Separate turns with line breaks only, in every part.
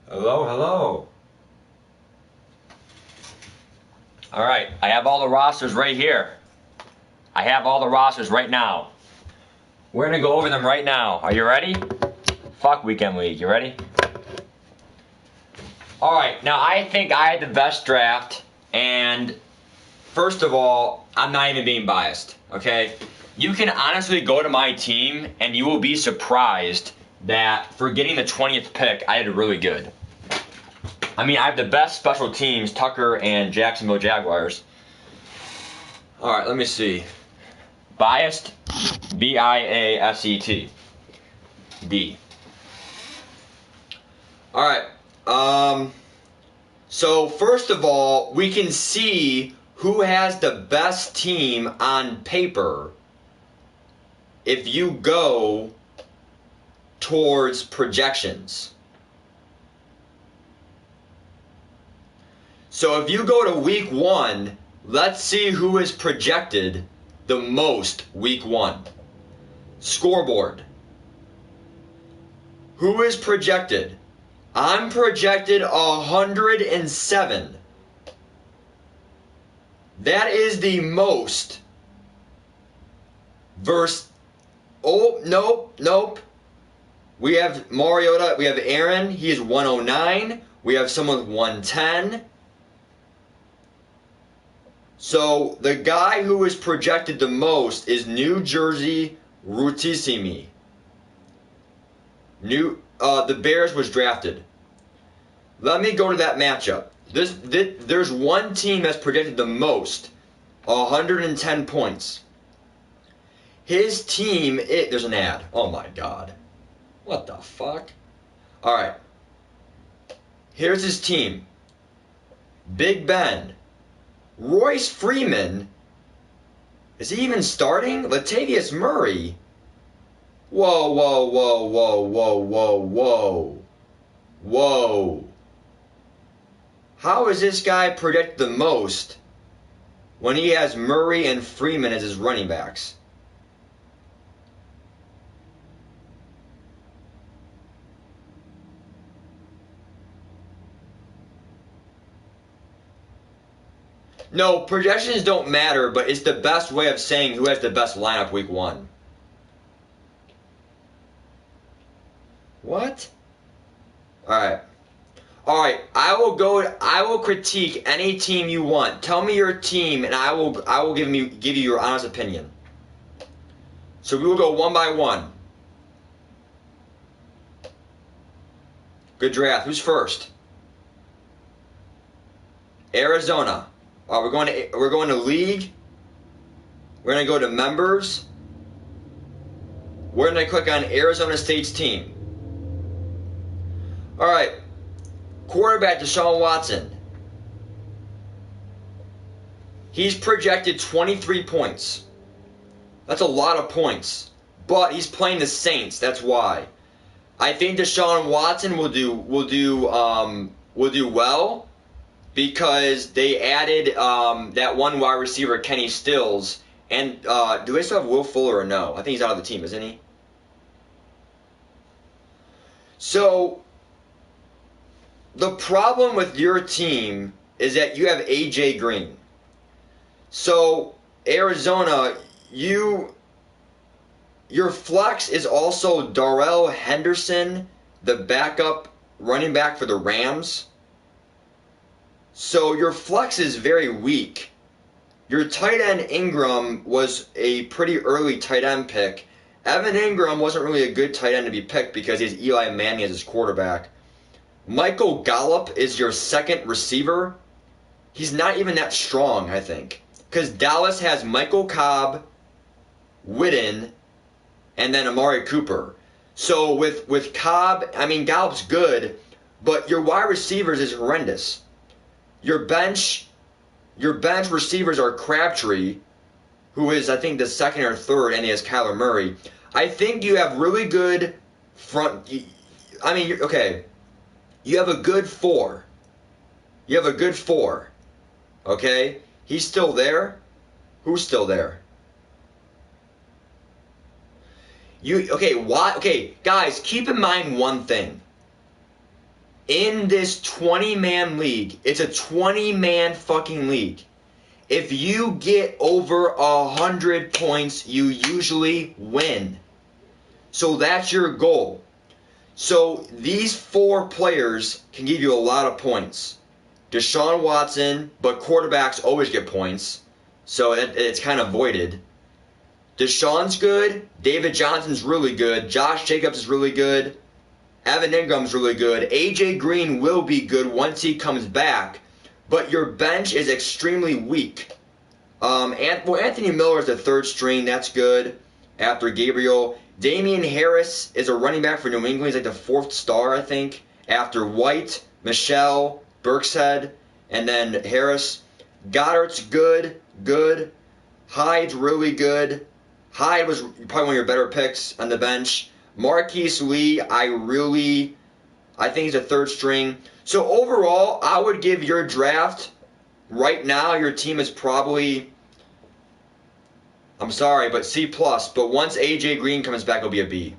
Hello, hello. All right, I have all the rosters right here. I have all the rosters right now. We're gonna go over them right now. Are you ready? Fuck Weekend League, you ready? All right, now I think I had the best draft, and first of all, I'm not even being biased, okay? You can honestly go to my team, and you will be surprised that for getting the 20th pick, I did really good. I mean, I have the best special teams, Tucker and Jacksonville Jaguars. All right, let me see. Biased, B-I-A-S-E-T. D. All right. So first of all, we can see who has the best team on paper if you go towards projections. So if you go to week 1, let's see who is projected the most week 1. Scoreboard. Who is projected? I'm projected 107. That is the most versus... Oh, nope. We have Mariota, we have Aaron, he is 109. We have someone with 110. So the guy who is projected the most is New Jersey Rutissimi. The Bears was drafted. Let me go to that matchup. There's one team that's projected the most, 110 points. His team, there's an ad. Oh my god. What the fuck? Alright. Here's his team. Big Ben. Royce Freeman. Is he even starting? Latavius Murray. Whoa. How is this guy projected the most when he has Murray and Freeman as his running backs? No, projections don't matter, but it's the best way of saying who has the best lineup week 1. What? Alright, I will critique any team you want. Tell me your team and I will give you your honest opinion. So we will go one by one. Good draft. Who's first? Arizona. We're going to league. We're going to go to members. We're going to click on Arizona State's team. All right. Quarterback Deshaun Watson. He's projected 23 points. That's a lot of points. But he's playing the Saints. That's why. I think Deshaun Watson will do well because they added that one wide receiver, Kenny Stills. And do they still have Will Fuller or no? I think he's out of the team, isn't he? So the problem with your team is that you have A.J. Green. So Arizona, your flex is also Darrell Henderson, the backup running back for the Rams. So your flex is very weak. Your tight end Ingram was a pretty early tight end pick. Evan Ingram wasn't really a good tight end to be picked because he has Eli Manning as his quarterback. Michael Gallup is your second receiver. He's not even that strong, I think. Because Dallas has Michael Cobb, Witten, and then Amari Cooper. So with Cobb, I mean, Gallup's good, but your wide receivers is horrendous. Your bench receivers are Crabtree, who is, I think, the second or third, and he has Kyler Murray. I think you have really good front. I mean, okay. You have a good 4. Okay? He's still there? Who's still there? Okay, why? Okay, guys, keep in mind one thing. In this 20-man league, it's a 20-man fucking league. If you get over 100 points, you usually win. So that's your goal. So these 4 players can give you a lot of points. Deshaun Watson, but quarterbacks always get points. So it's kind of voided. Deshaun's good. David Johnson's really good. Josh Jacobs is really good. Evan Ingram's really good. AJ Green will be good once he comes back. But your bench is extremely weak. Anthony Miller is the 3rd string. That's good. After Gabriel. Damian Harris is a running back for New England. He's like the 4th star, I think. After White, Michelle, Burkshead, and then Harris. Goddard's good. Hyde's really good. Hyde was probably one of your better picks on the bench. Marquise Lee, I think he's a 3rd string. So overall, I would give your draft, right now, your team is probably, I'm sorry, but C+. But once AJ Green comes back, it'll be a B.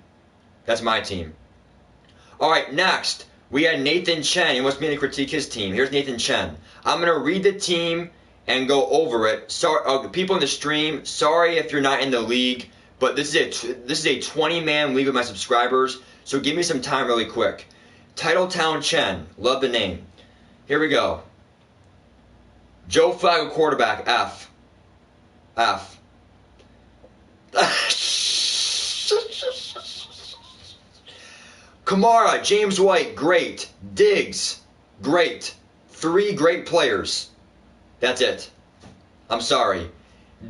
That's my team. All right, next, we had Nathan Chen. He wants me to critique his team. Here's Nathan Chen. I'm going to read the team and go over it. Sorry, people in the stream, sorry if you're not in the league, but this is a 20-man league with my subscribers, so give me some time really quick. Titletown Chen, love the name. Here we go. Joe Flacco quarterback, F. Kamara, James White, great. Diggs, great. 3 great players. That's it. I'm sorry.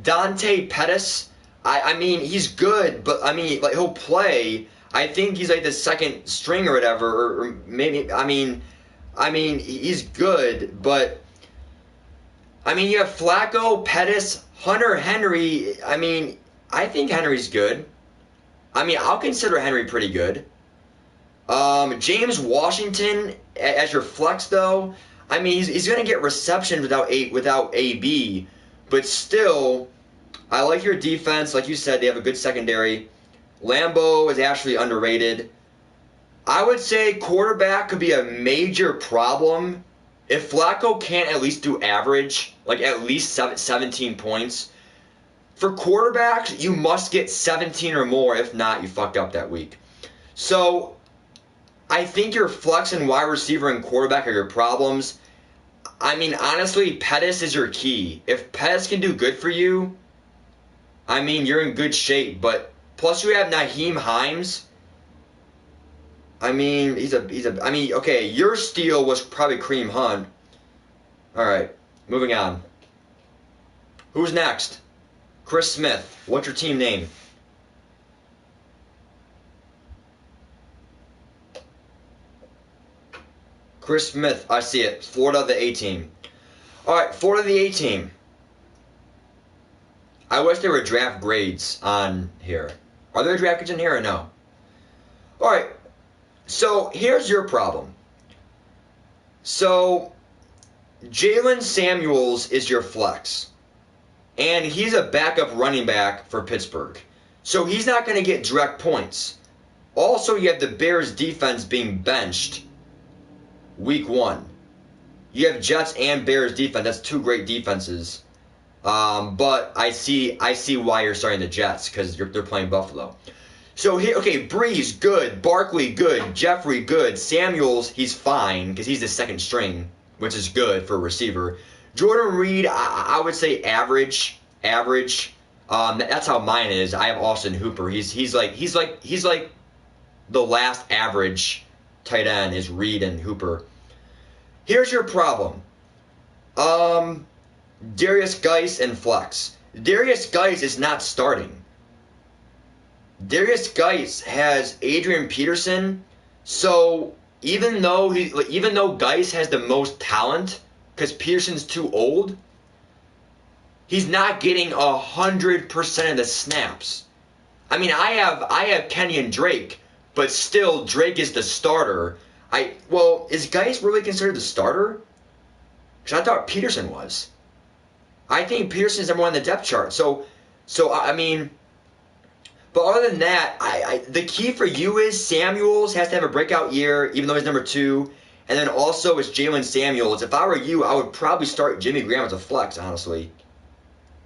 Dante Pettis, I mean, he's good, but I mean, like, he'll play. I think he's like the 2nd string or whatever, or maybe, I mean, he's good, but I mean, you have Flacco, Pettis, Hunter Henry. I mean, I think Henry's good. I mean, I'll consider Henry pretty good. James Washington as your flex, though. I mean, he's going to get reception without AB, but still, I like your defense. Like you said, they have a good secondary. Lambeau is actually underrated. I would say quarterback could be a major problem. If Flacco can't at least do average, like at least 17 points, for quarterbacks, you must get 17 or more. If not, you fucked up that week. So I think your flex and wide receiver and quarterback are your problems. I mean, honestly, Pettis is your key. If Pettis can do good for you, I mean, you're in good shape. But plus you have Naheem Hines. I mean, I mean, okay, your steal was probably Kareem Hunt. All right, moving on. Who's next? Chris Smith. What's your team name? Chris Smith, I see it. Florida, the A-team. All right, Florida, the A-team. I wish there were draft grades on here. Are there draft grades in here or no? All right, so here's your problem. So Jalen Samuels is your flex. And he's a backup running back for Pittsburgh. So he's not going to get direct points. Also, you have the Bears defense being benched week 1. You have Jets and Bears defense. That's 2 great defenses. But I see why you're starting the Jets, because they're playing Buffalo. So here, okay, Breeze, good. Barkley, good. Jeffrey, good. Samuels, he's fine, because he's the 2nd string, which is good for a receiver. Jordan Reed, I would say average. That's how mine is. I have Austin Hooper. He's like the last average tight end is Reed and Hooper. Here's your problem. Darius Geis and flex. Darius Geis is not starting. Darius Geis has Adrian Peterson. So even though Geis has the most talent, because Peterson's too old, he's not getting 100% of the snaps. I mean, I have Kenny and Drake, but still Drake is the starter. Is Geis really considered the starter? Because I thought Peterson was. I think Peterson's number 1 on the depth chart. So I mean, but other than that, the key for you is Samuels has to have a breakout year, even though he's number 2. And then also it's Jalen Samuels. If I were you, I would probably start Jimmy Graham as a flex, honestly,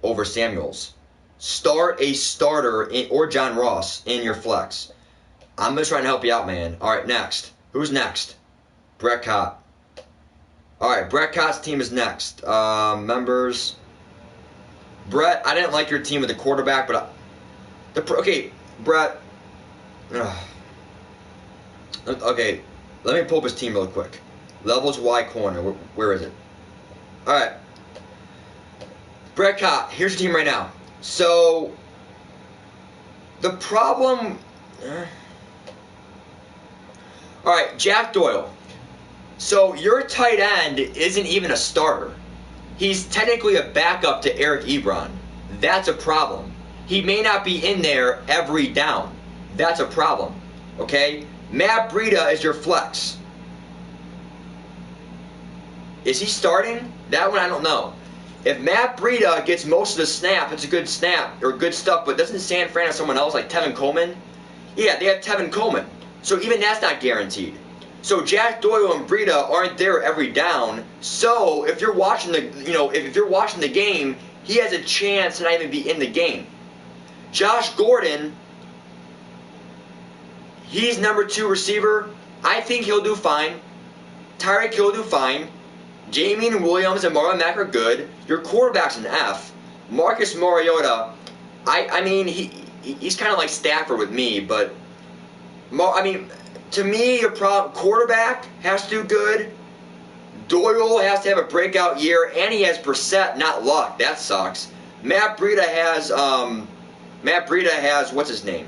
over Samuels. Start a starter or John Ross in your flex. I'm just trying to help you out, man. All right, next. Who's next? Brett Cott. All right, Brett Cott's team is next. Members. Brett, I didn't like your team with the quarterback, but okay, Brett. Okay, let me pull up his team real quick. Levels Y corner. Where is it? All right. Brett Cott, here's your team right now. So, the problem... All right, Jack Doyle. So, your tight end isn't even a starter. He's technically a backup to Eric Ebron. That's a problem. He may not be in there every down. That's a problem. Okay? Matt Breida is your flex. Is he starting? That one I don't know. If Matt Breida gets most of the snap, it's a good snap or good stuff, but doesn't San Fran have someone else like Tevin Coleman? Yeah, they have Tevin Coleman. So even that's not guaranteed. So Jack Doyle and Breida aren't there every down. So if you're watching if you're watching the game, he has a chance to not even be in the game. Josh Gordon, he's number 2 receiver. I think he'll do fine. Tyreek Hill will do fine. Jamien Williams and Marlon Mack are good. Your quarterback's an F. Marcus Mariota, I mean, he's kind of like Stafford with me, but to me, your quarterback has to do good. Doyle has to have a breakout year, and he has Brissett, not Luck. That sucks. Matt Breida has what's his name?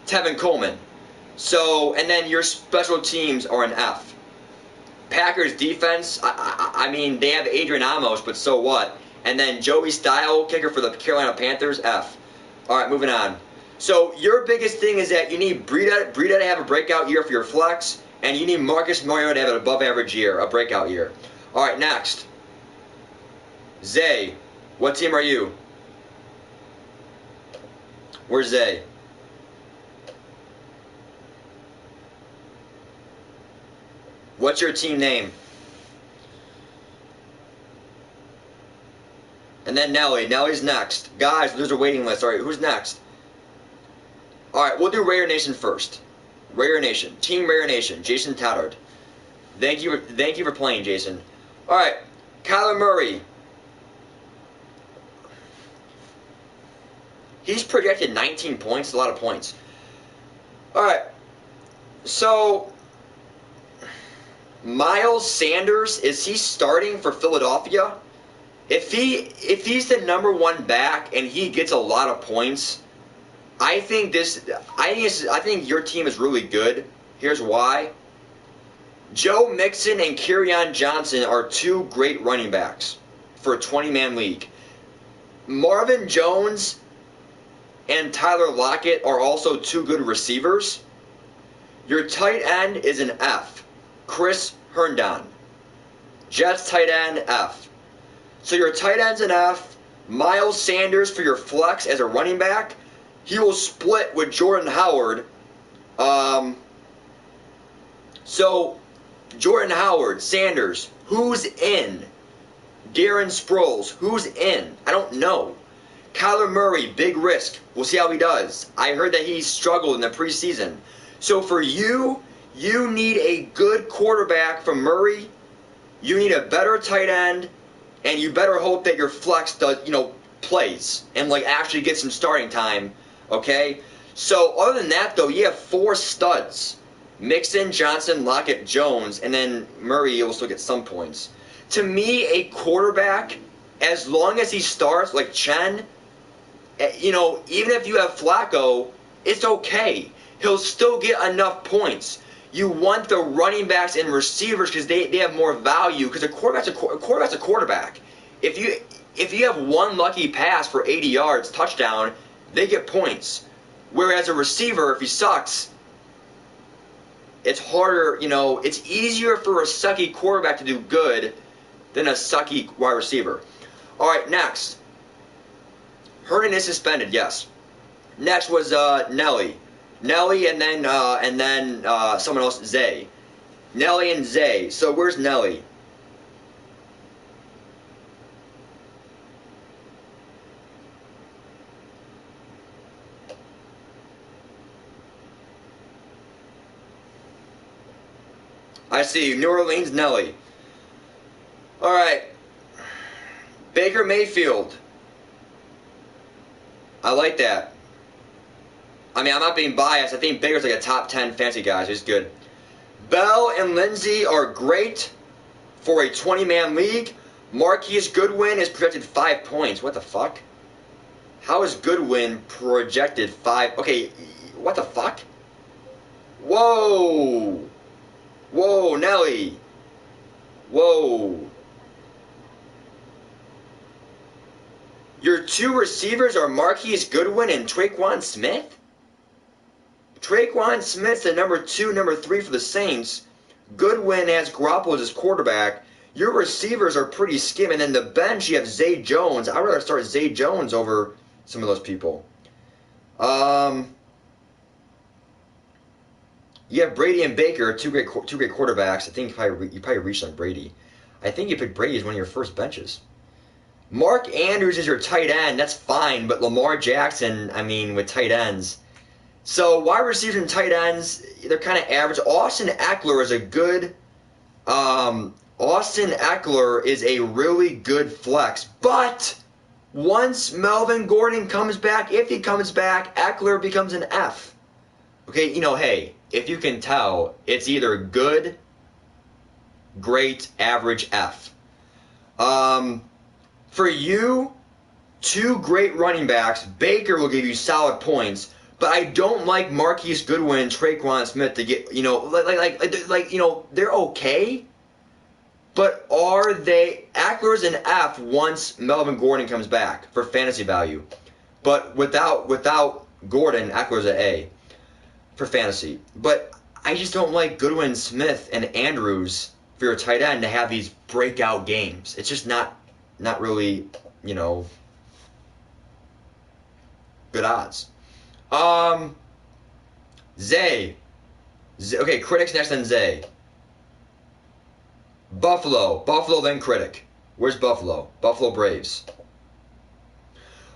Tevin Coleman. So, and then your special teams are an F. Packers defense, I mean, they have Adrian Amos, but so what? And then Joey Style, kicker for the Carolina Panthers, F. All right, moving on. So your biggest thing is that you need Breida to have a breakout year for your flex, and you need Marcus Mariota to have an above-average year, a breakout year. All right, next. Zay, what team are you? Where's Zay? What's your team name? And then Nelly. Nelly's next. Guys, there's a waiting list. All right, who's next? All right, we'll do Raider Nation first. Raider Nation. Team Raider Nation. Jason Tattard. Thank you for playing, Jason. All right, Kyler Murray. He's projected 19 points. A lot of points. All right, so... Miles Sanders, is he starting for Philadelphia? If he's the number 1 back and he gets a lot of points, I think your team is really good. Here's why. Joe Mixon and Kerryon Johnson are 2 great running backs for a 20-man league. Marvin Jones and Tyler Lockett are also 2 good receivers. Your tight end is an F. Chris Herndon. Jets tight end, F. So your tight end's an F. Miles Sanders for your flex as a running back. He will split with Jordan Howard. So, Jordan Howard, Sanders, who's in? Darren Sproles, who's in? I don't know. Kyler Murray, big risk. We'll see how he does. I heard that he struggled in the preseason. So for you need a good quarterback from Murray. You need a better tight end, and you better hope that your flex does, plays and actually gets some starting time. Okay. So other than that, though, you have 4 studs: Mixon, Johnson, Lockett, Jones, and then Murray will still get some points. To me, a quarterback, as long as he starts like Chen, even if you have Flacco, it's okay. He'll still get enough points. You want the running backs and receivers because they have more value, because a quarterback's a quarterback. If you have 1 lucky pass for 80 yards, touchdown, they get points. Whereas a receiver, if he sucks, it's harder, it's easier for a sucky quarterback to do good than a sucky wide receiver. All right, next. Herndon is suspended, yes. Next was Nelly. Nelly, and then someone else, Zay. Nelly and Zay. So where's Nelly? I see. New Orleans, Nelly. All right. Baker Mayfield. I like that. I mean, I'm not being biased. I think Baker's like a top 10 fantasy guy. So he's good. Bell and Lindsey are great for a 20-man league. Marquise Goodwin is projected 5 points. What the fuck? How is Goodwin projected 5? Okay, what the fuck? Whoa. Whoa, Nelly. Whoa. Your two receivers are Marquise Goodwin and Traquan Smith? Traquan Smith's the number 2, number 3 for the Saints. Goodwin has Garoppolo as his quarterback. Your receivers are pretty skim. And then the bench, you have Zay Jones. I'd rather start Zay Jones over some of those people. You have Brady and Baker, two great quarterbacks. I think you probably reached on Brady. I think you picked Brady as one of your first benches. Mark Andrews is your tight end. That's fine, but Lamar Jackson, I mean, with tight ends. So wide receivers and tight ends, they're kind of average. Austin Eckler is a good. Austin Eckler is a really good flex, but once Melvin Gordon comes back, if he comes back, Eckler becomes an F. Okay, hey, if you can tell, it's either good, great, average, F. For you, two great running backs. Baker will give you solid points, but I don't like Marquise Goodwin and Traquan Smith to get, they're okay, but are they? Eckler's an F once Melvin Gordon comes back for fantasy value, but without Gordon, Eckler's an A for fantasy. But I just don't like Goodwin, Smith, and Andrews for your tight end to have these breakout games. It's just not really, good odds. Zay. Okay, Critic's next, then Zay. Buffalo, then Critic. Where's Buffalo? Buffalo Braves.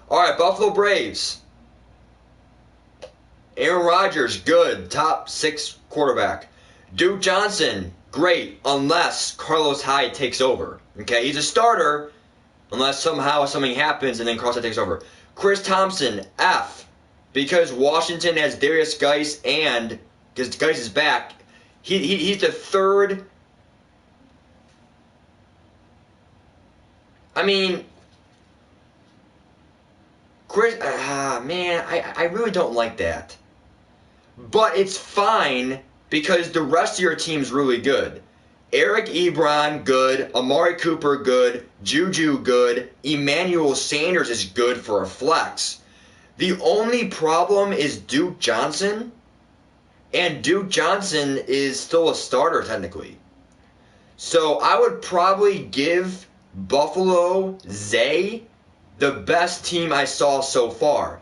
All right, Buffalo Braves. Aaron Rodgers, good, top 6 quarterback. Duke Johnson, great, unless Carlos Hyde takes over. Okay, he's a starter, unless somehow something happens and then Carlos Hyde takes over. Chris Thompson, F, because Washington has Darius Geis, and because Geis is back, he's the third. I mean, Chris, man, I really don't like that. But it's fine because the rest of your team's really good. Eric Ebron, good. Amari Cooper, good. Juju, good. Emmanuel Sanders is good for a flex. The only problem is Duke Johnson, and Duke Johnson is still a starter technically. So I would probably give Buffalo Zay the best team I saw so far,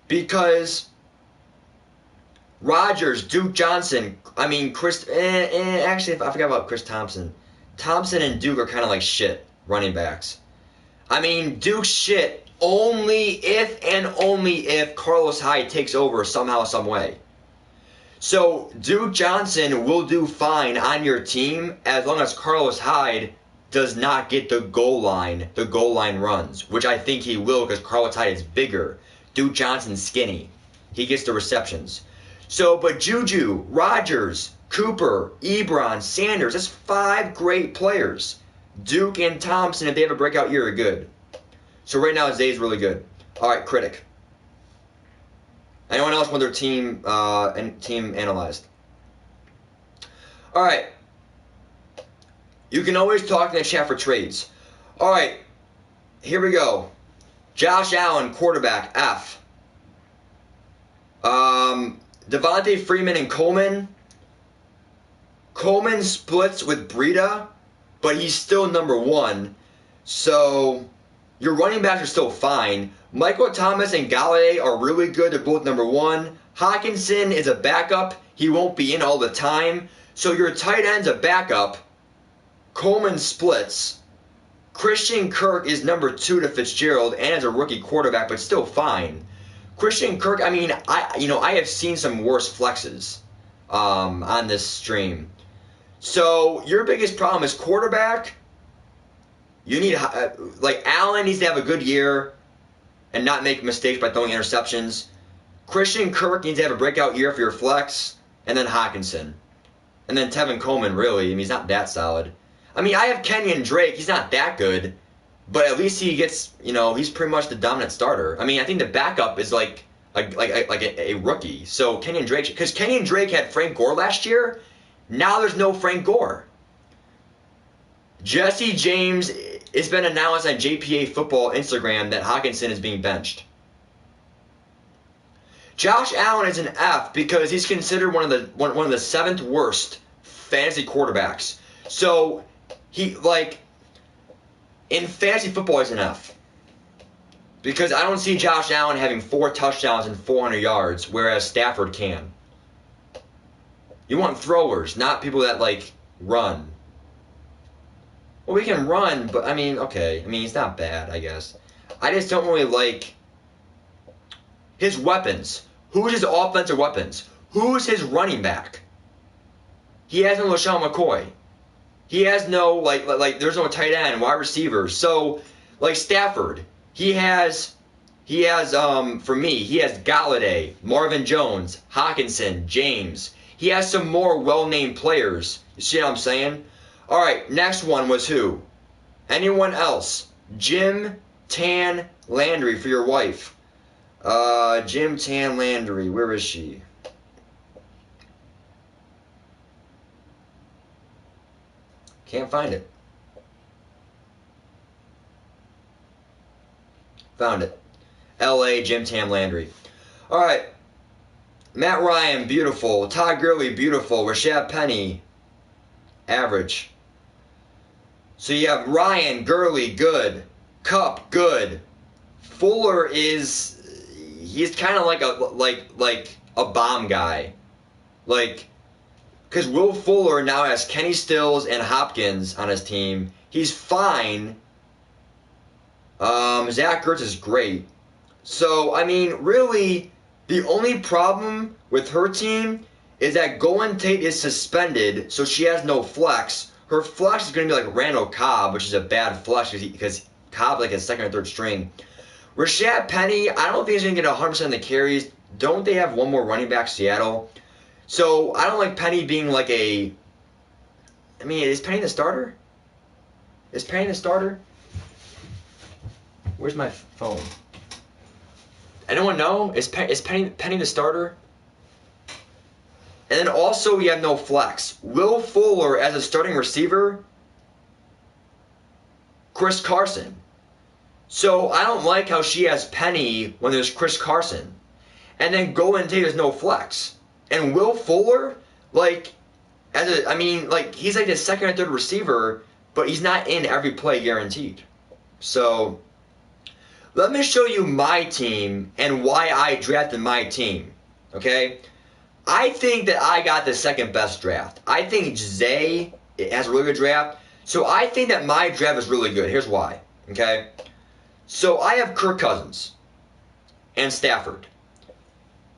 because Rodgers, Duke Johnson, I mean Chris. Actually, I forgot about Chris Thompson. Thompson and Duke are kind of like shit running backs. I mean, Duke's shit only if and only if Carlos Hyde takes over somehow, some way. So Duke Johnson will do fine on your team as long as Carlos Hyde does not get the goal line runs, which I think he will because Carlos Hyde is bigger. Duke Johnson's skinny. He gets the receptions. So, but Juju, Rodgers, Cooper, Ebron, Sanders, that's 5 great players. Duke and Thompson, if they have a breakout year, are good. So right now, Zay's really good. All right, Critic. Anyone else want their team analyzed? All right. You can always talk in the chat for trades. All right, here we go. Josh Allen, quarterback, F. Devontae Freeman and Coleman. Coleman splits with Breida, but he's still number 1. So, Your running backs are still fine. Michael Thomas and Galladay are really good. They're both number one. Hockenson is a backup. He won't be in all the time. So your tight end's a backup. Coleman splits. Christian Kirk is number 2 to Fitzgerald and as a rookie quarterback, but still fine. Christian Kirk, I mean, I have seen some worse flexes on this stream. So your biggest problem is quarterback. You need, like, Allen needs to have a good year and not make mistakes by throwing interceptions. Christian Kirk needs to have a breakout year for your flex, and then Hockenson. And then Tevin Coleman, really, I mean, he's not that solid. I mean, I have Kenyon Drake. He's not that good, but at least he gets, he's pretty much the dominant starter. I mean, I think the backup is like a rookie. So Kenyon Drake, because Kenyon Drake had Frank Gore last year. Now there's no Frank Gore. Jesse James, it's been announced on JPA Football Instagram that Hockenson is being benched. Josh Allen is an F because he's considered one of the 7th worst fantasy quarterbacks. So he, like, in fantasy football, he's an F. Because I don't see Josh Allen having 4 touchdowns and 400 yards, whereas Stafford can. You want throwers, not people that, like, run. Well, we can run, but, I mean, okay. I mean, he's not bad, I guess. I just don't really like his weapons. Who's his offensive weapons? Who's his running back? He has no LaShawn McCoy. He has no, like there's no tight end, wide receiver. So, like Stafford, he has, for me, he has Galladay, Marvin Jones, Hockenson, James. He has some more well-named players. You see what I'm saying? All right, next one was who? Anyone else? Jim Tan Landry for your wife. Jim Tan Landry, where is she? Can't find it. Found it. LA, Jim Tam Landry. Alright. Matt Ryan, beautiful. Todd Gurley, beautiful. Rashad Penny, average. So you have Ryan, Gurley, good. Kupp, good. Fuller he's kind of like a bomb guy. Like, because Will Fuller now has Kenny Stills and Hopkins on his team. He's fine. Zach Ertz is great. So, I mean, really, the only problem with her team is that Golden Tate is suspended, so she has no flex. Her flex is going to be like Randall Cobb, which is a bad flex because Cobb's like a second or third string. Rashad Penny, I don't think he's going to get 100% of the carries. Don't they have one more running back, Seattle? So, I don't like Penny being like I mean, is Penny the starter? Is Penny the starter? Where's my phone? Anyone know? Is Penny the starter? And then also, you have no flex. Will Fuller as a starting receiver? Chris Carson. So, I don't like how she has Penny when there's Chris Carson. And then Golden Tate has no flex. And Will Fuller, he's like the second or third receiver, but he's not in every play guaranteed. So, let me show you my team and why I drafted my team. Okay? I think that I got the second best draft. I think Zay has a really good draft. So, I think that my draft is really good. Here's why. Okay? So, I have Kirk Cousins and Stafford.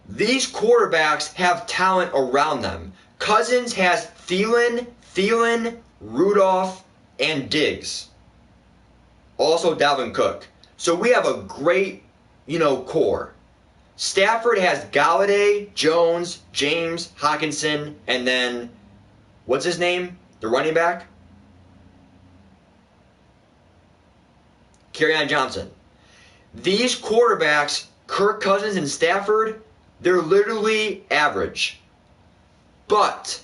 These quarterbacks have talent around them. Cousins has Thielen, Rudolph, and Diggs. Also Dalvin Cook. So we have a great, core. Stafford has Galladay, Jones, James, Hockenson, and then, what's his name? The running back? Kerryon Johnson. These quarterbacks, Kirk Cousins and Stafford, they're literally average. But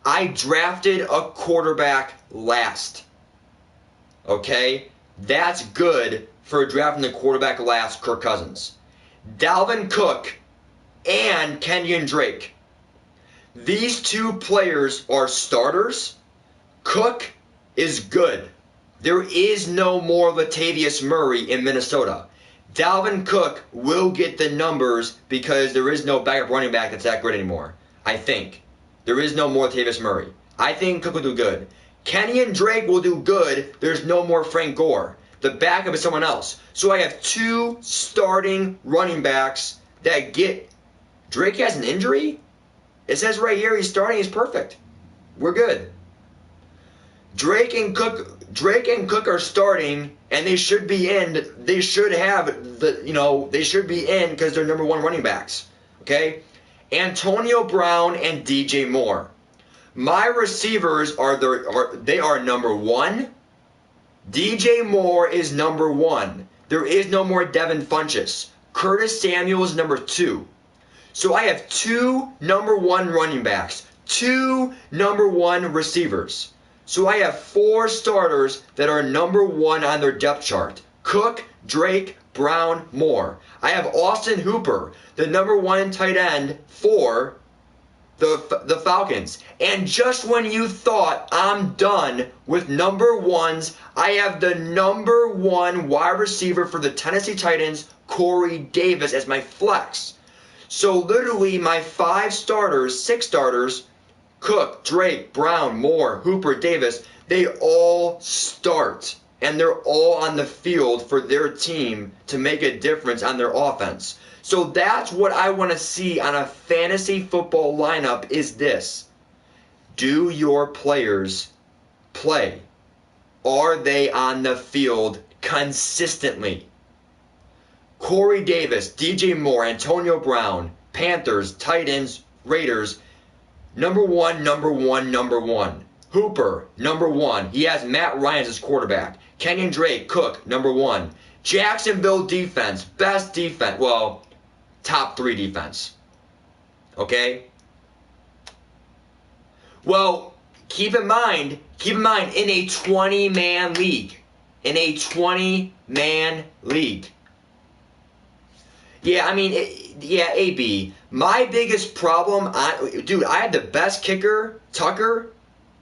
I drafted a quarterback last. Okay? That's good for drafting the quarterback last, Kirk Cousins. Dalvin Cook and Kenyon Drake. These two players are starters. Cook is good. There is no more Latavius Murray in Minnesota. Dalvin Cook will get the numbers because there is no backup running back that's that good anymore. I think. There is no more Latavius Murray. I think Cook will do good. Kenyon Drake will do good. There's no more Frank Gore. The backup is someone else. So I have 2 starting running backs that get... Drake has an injury? It says right here he's starting. He's perfect. We're good. Drake and Cook are starting, and they should be in. They should have they should be in because they're number 1 running backs. Okay? Antonio Brown and DJ Moore. My receivers are number 1. DJ Moore is number 1. There is no more Devin Funchess. Curtis Samuel is number 2. So I have 2 number 1 running backs, 2 number 1 receivers. So I have 4 starters that are number 1 on their depth chart. Cook, Drake, Brown, Moore. I have Austin Hooper, the number 1 tight end for the Falcons. And just when you thought I'm done with number 1s, I have the number 1 wide receiver for the Tennessee Titans, Corey Davis, as my flex. So literally my 6 starters, Cook, Drake, Brown, Moore, Hooper, Davis, they all start. And they're all on the field for their team to make a difference on their offense. So that's what I want to see on a fantasy football lineup is this. Do your players play? Are they on the field consistently? Corey Davis, DJ Moore, Antonio Brown, Panthers, Titans, Raiders, number 1. Hooper, number 1. He has Matt Ryan as his quarterback. Kenyon Drake, Cook, number 1. Jacksonville defense, best defense. Well, top 3 defense. Okay? Well, keep in mind, in a 20-man league. In a 20-man league. Yeah, I mean, AB. My biggest problem, dude, I had the best kicker, Tucker.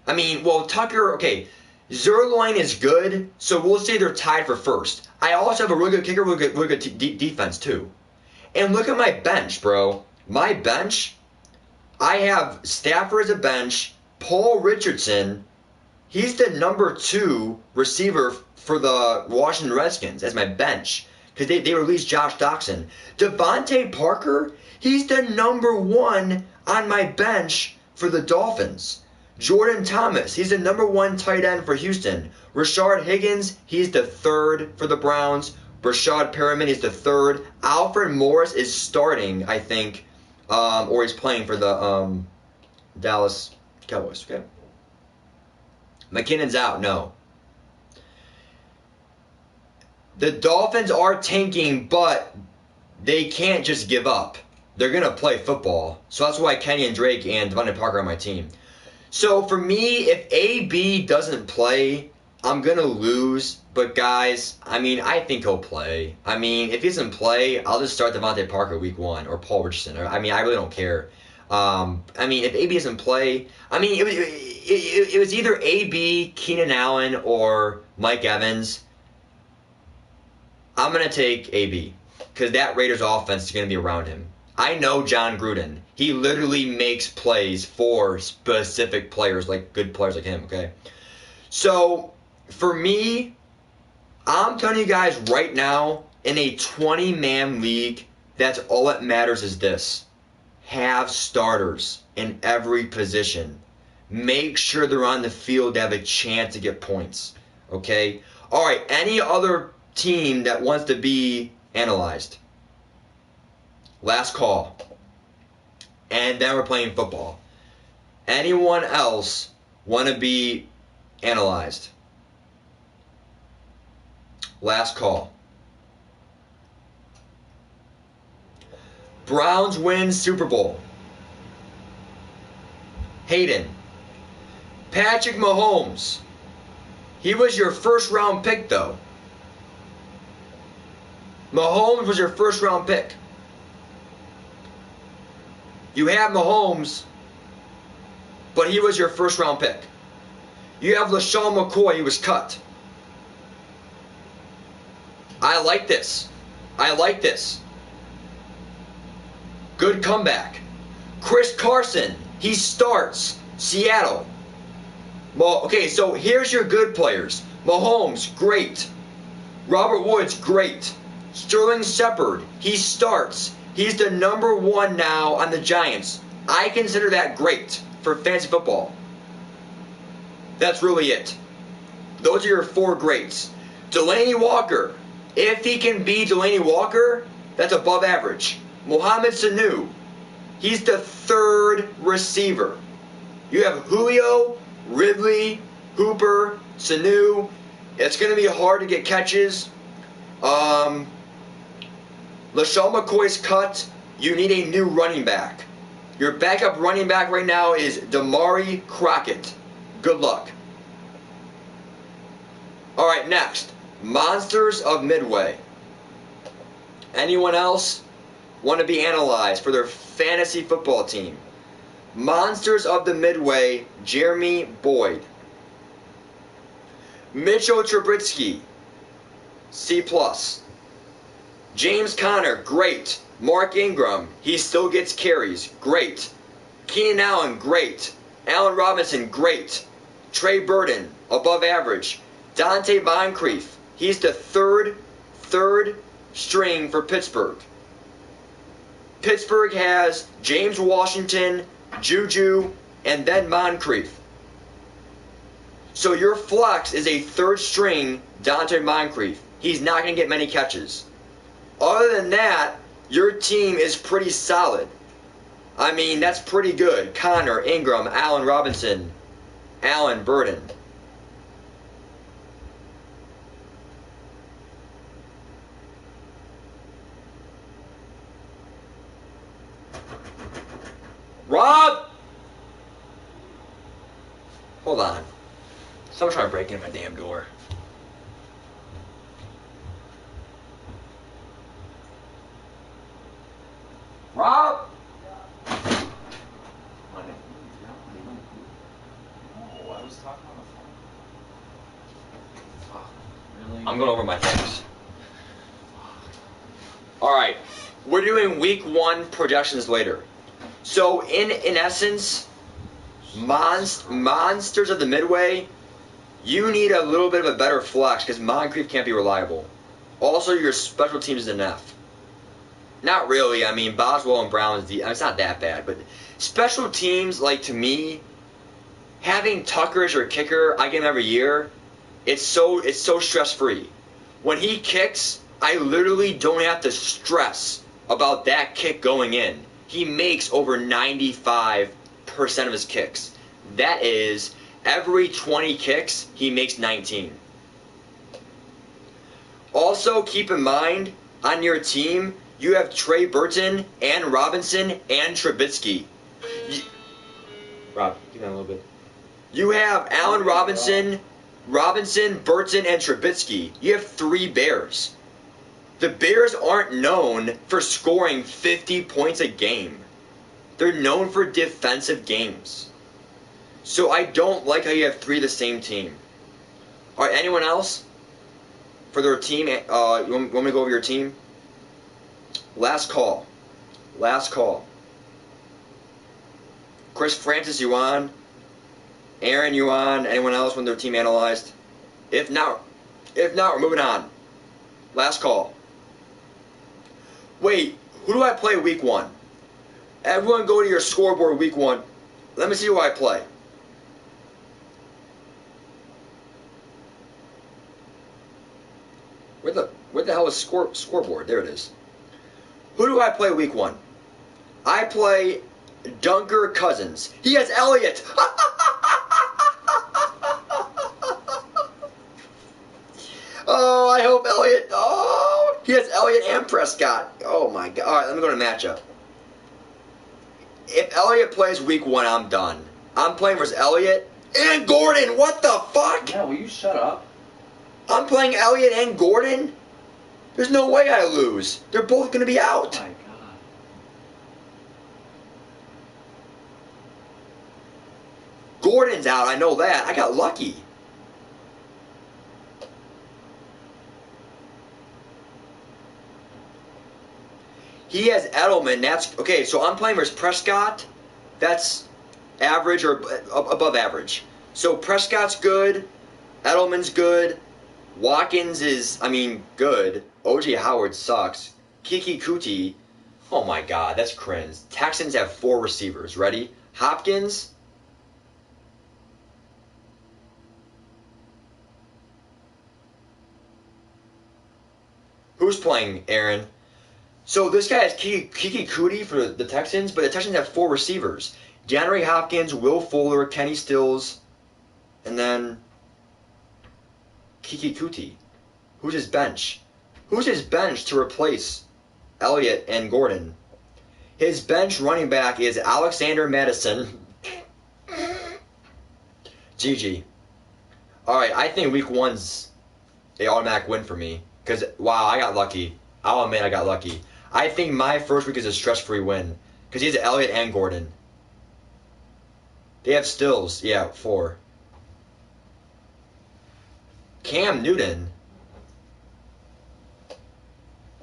I mean, well, Tucker, okay. Zerline is good, so we'll say they're tied for first. I also have a really good kicker, really good defense, too. And look at my bench, bro. My bench, I have Stafford as a bench, Paul Richardson. He's the number 2 receiver for the Washington Redskins as my bench. Because they released Josh Doxson. Devontae Parker, he's the number 1 on my bench for the Dolphins. Jordan Thomas, he's the number 1 tight end for Houston. Rashard Higgins, he's the 3rd for the Browns. Rashad Perriman is the 3rd. Alfred Morris is starting, I think, or he's playing for the Dallas Cowboys. Okay. McKinnon's out, no. The Dolphins are tanking, but they can't just give up. They're going to play football. So that's why Kenyon Drake and Devontae Parker are on my team. So for me, if AB doesn't play, I'm going to lose. But guys, I mean, I think he'll play. I mean, if he doesn't play, I'll just start Devontae Parker week 1 or Paul Richardson. I mean, I really don't care. I mean, if AB doesn't play, I mean, it was either AB, Keenan Allen, or Mike Evans. I'm going to take AB because that Raiders offense is going to be around him. I know John Gruden. He literally makes plays for specific players, like good players like him, okay? So, for me, I'm telling you guys right now, in a 20-man league, that's all that matters is this. Have starters in every position. Make sure they're on the field to have a chance to get points, okay? All right, any other team that wants to be analyzed? Last call. And then we're playing football. Anyone else want to be analyzed? Last call. Browns win Super Bowl. Hayden. Patrick Mahomes. He was your first round pick though. Mahomes was your first round pick. You have Mahomes, but he was your first round pick. You have LaShawn McCoy, he was cut. I like this. I like this. Good comeback. Chris Carson, he starts. Seattle. Well, okay, so here's your good players. Mahomes, great. Robert Woods, great. Sterling Shepard, he starts. He's the number 1 now on the Giants. I consider that great for fantasy football. That's really it. Those are your 4 greats. Delaney Walker, if he can be Delaney Walker, that's above average. Mohamed Sanu, he's the 3rd receiver. You have Julio, Ridley, Hooper, Sanu. It's going to be hard to get catches. LaShawn McCoy's cut. You need a new running back. Your backup running back right now is Damari Crockett. Good luck. All right, next. Monsters of Midway. Anyone else want to be analyzed for their fantasy football team? Monsters of the Midway, Jeremy Boyd. Mitchell Trubisky, C+. James Conner, great. Mark Ingram, he still gets carries, great. Keenan Allen, great. Allen Robinson, great. Trey Burton, above average. Dante Moncrief, he's the third string for Pittsburgh. Pittsburgh has James Washington, Juju, and then Moncrief. So your flex is a 3rd string Dante Moncrief. He's not going to get many catches. Other than that, your team is pretty solid. I mean, that's pretty good. Connor, Ingram, Allen Robinson, Allen Burton. Rob! Hold on. Someone's trying to break in my damn door. Rob!
Oh, I was talking on the phone. Oh, really?
I'm going over my things. Alright, we're doing week 1 projections later. So, in essence, Monsters of the Midway, you need a little bit of a better flex because Moncrief can't be reliable. Also, your special teams is an F. Not really. I mean, Boswell and Brown is it's not that bad, but special teams, like, to me, having Tucker as your kicker, I get him every year. It's so stress-free. When he kicks, I literally don't have to stress about that kick going in. He makes over 95% of his kicks. That is, every 20 kicks, he makes 19. Also, keep in mind, on your team, you have Trey Burton and Robinson and Trubisky. Rob, give me that a little bit. You have Allen Robinson, Burton, and Trubisky. You have 3 Bears. The Bears aren't known for scoring 50 points a game. They're known for defensive games. So I don't like how you have 3 of the same team. All right, anyone else? For their team, you want me to go over your team? Last call. Chris Francis, you on? Aaron, you on? Anyone else when their team analyzed? If not, we're moving on. Last call. Wait, who do I play week 1? Everyone go to your scoreboard week 1. Let me see who I play. Where the hell is scoreboard? There it is. Who do I play week 1? I play Dunker Cousins. He has Elliott. Oh, I hope Elliott. Oh, he has Elliott and Prescott. Oh my God. All right, let me go to matchup. If Elliott plays week 1, I'm done. I'm playing versus Elliott and Gordon. What the fuck?
Yeah, will you shut up?
I'm playing Elliott and Gordon? There's no way I lose. They're both going to be out.
Oh my God.
Gordon's out. I know that. I got lucky. He has Edelman. That's okay. So I'm playing versus Prescott. That's average or above average. So Prescott's good. Edelman's good. Watkins is, I mean, good. O.J. Howard sucks. Kiki Kuti, oh my god, that's cringe. Texans have 4 receivers. Ready? Hopkins. Who's playing, Aaron? So this guy has Kiki Kuti for the Texans, but the Texans have 4 receivers. DeAndre Hopkins, Will Fuller, Kenny Stills, and then Kiki Kuti. Who's his bench? Who's his bench to replace Elliott and Gordon? His bench running back is Alexander Madison. GG. Alright, I think week 1's an automatic win for me. Because, wow, I got lucky. I'll admit I got lucky. I think my first week is a stress-free win. Because he has Elliott and Gordon. They have Stills. Yeah, 4. Cam Newton.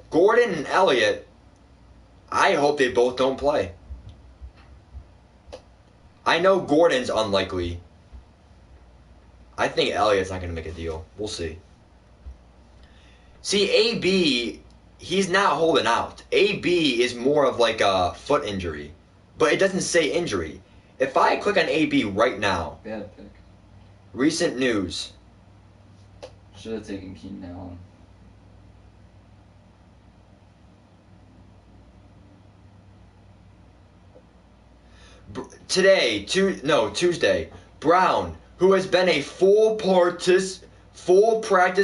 Gordon and Elliott. I hope they both don't play. I know Gordon's unlikely. I think Elliott's not going to make a deal. We'll see. See, AB, he's not holding out. AB is more of like a foot injury. But it doesn't say injury. If I click on AB right now.
Bad pick.
Recent news.
Should have taken Keenan Allen.
Tuesday. Brown, who has been a full practice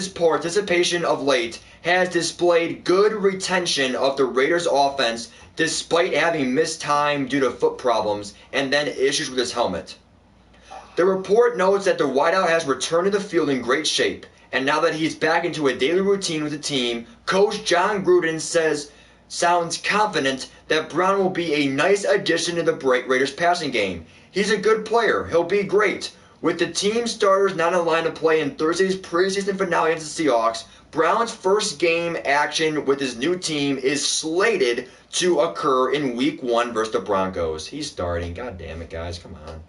participation of late, has displayed good retention of the Raiders' offense despite having missed time due to foot problems and then issues with his helmet. The report notes that the wideout has returned to the field in great shape, and now that he's back into a daily routine with the team, Coach John Gruden sounds confident that Brown will be a nice addition to the Raiders' passing game. He's a good player. He'll be great. With the team starters not in line to play in Thursday's preseason finale against the Seahawks, Brown's first game action with his new team is slated to occur in Week 1 versus the Broncos. He's starting. God damn it, guys. Come on.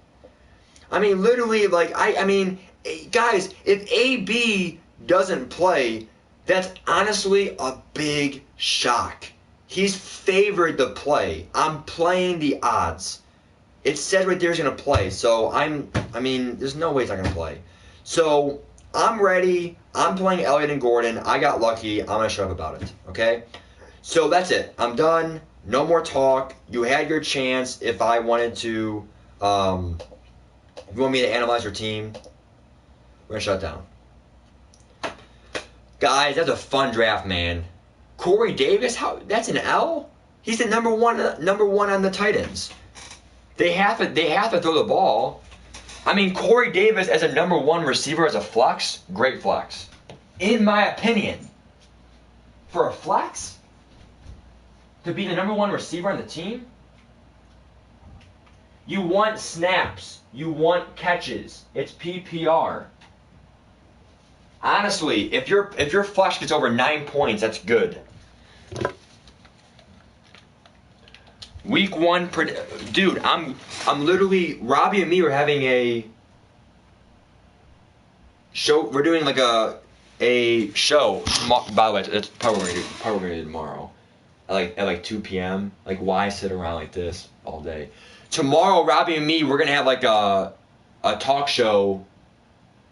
I mean, literally, like, guys, if AB doesn't play, that's honestly a big shock. He's favored to play. I'm playing the odds. It said right there he's going to play. So, there's no way he's not going to play. So, I'm ready. I'm playing Elliott and Gordon. I got lucky. I'm going to shut up about it. Okay? So, that's it. I'm done. No more talk. You had your chance if I wanted to, if you want me to analyze your team, we're going to shut down. Guys, that's a fun draft, man. Corey Davis, that's an L? He's the number one on the Titans. They have to throw the ball. I mean, Corey Davis as a number 1 receiver as a flex, great flex. In my opinion. For a flex? To be the number 1 receiver on the team? You want snaps. You want catches. It's PPR. Honestly, if your flex gets over 9 points, that's good. Week 1, dude, I'm literally, Robbie and me are having a show. We're doing like a show. By the way, it's probably gonna do tomorrow, at 2 p.m. Like, why sit around like this all day? Tomorrow, Robbie and me, we're gonna have like a talk show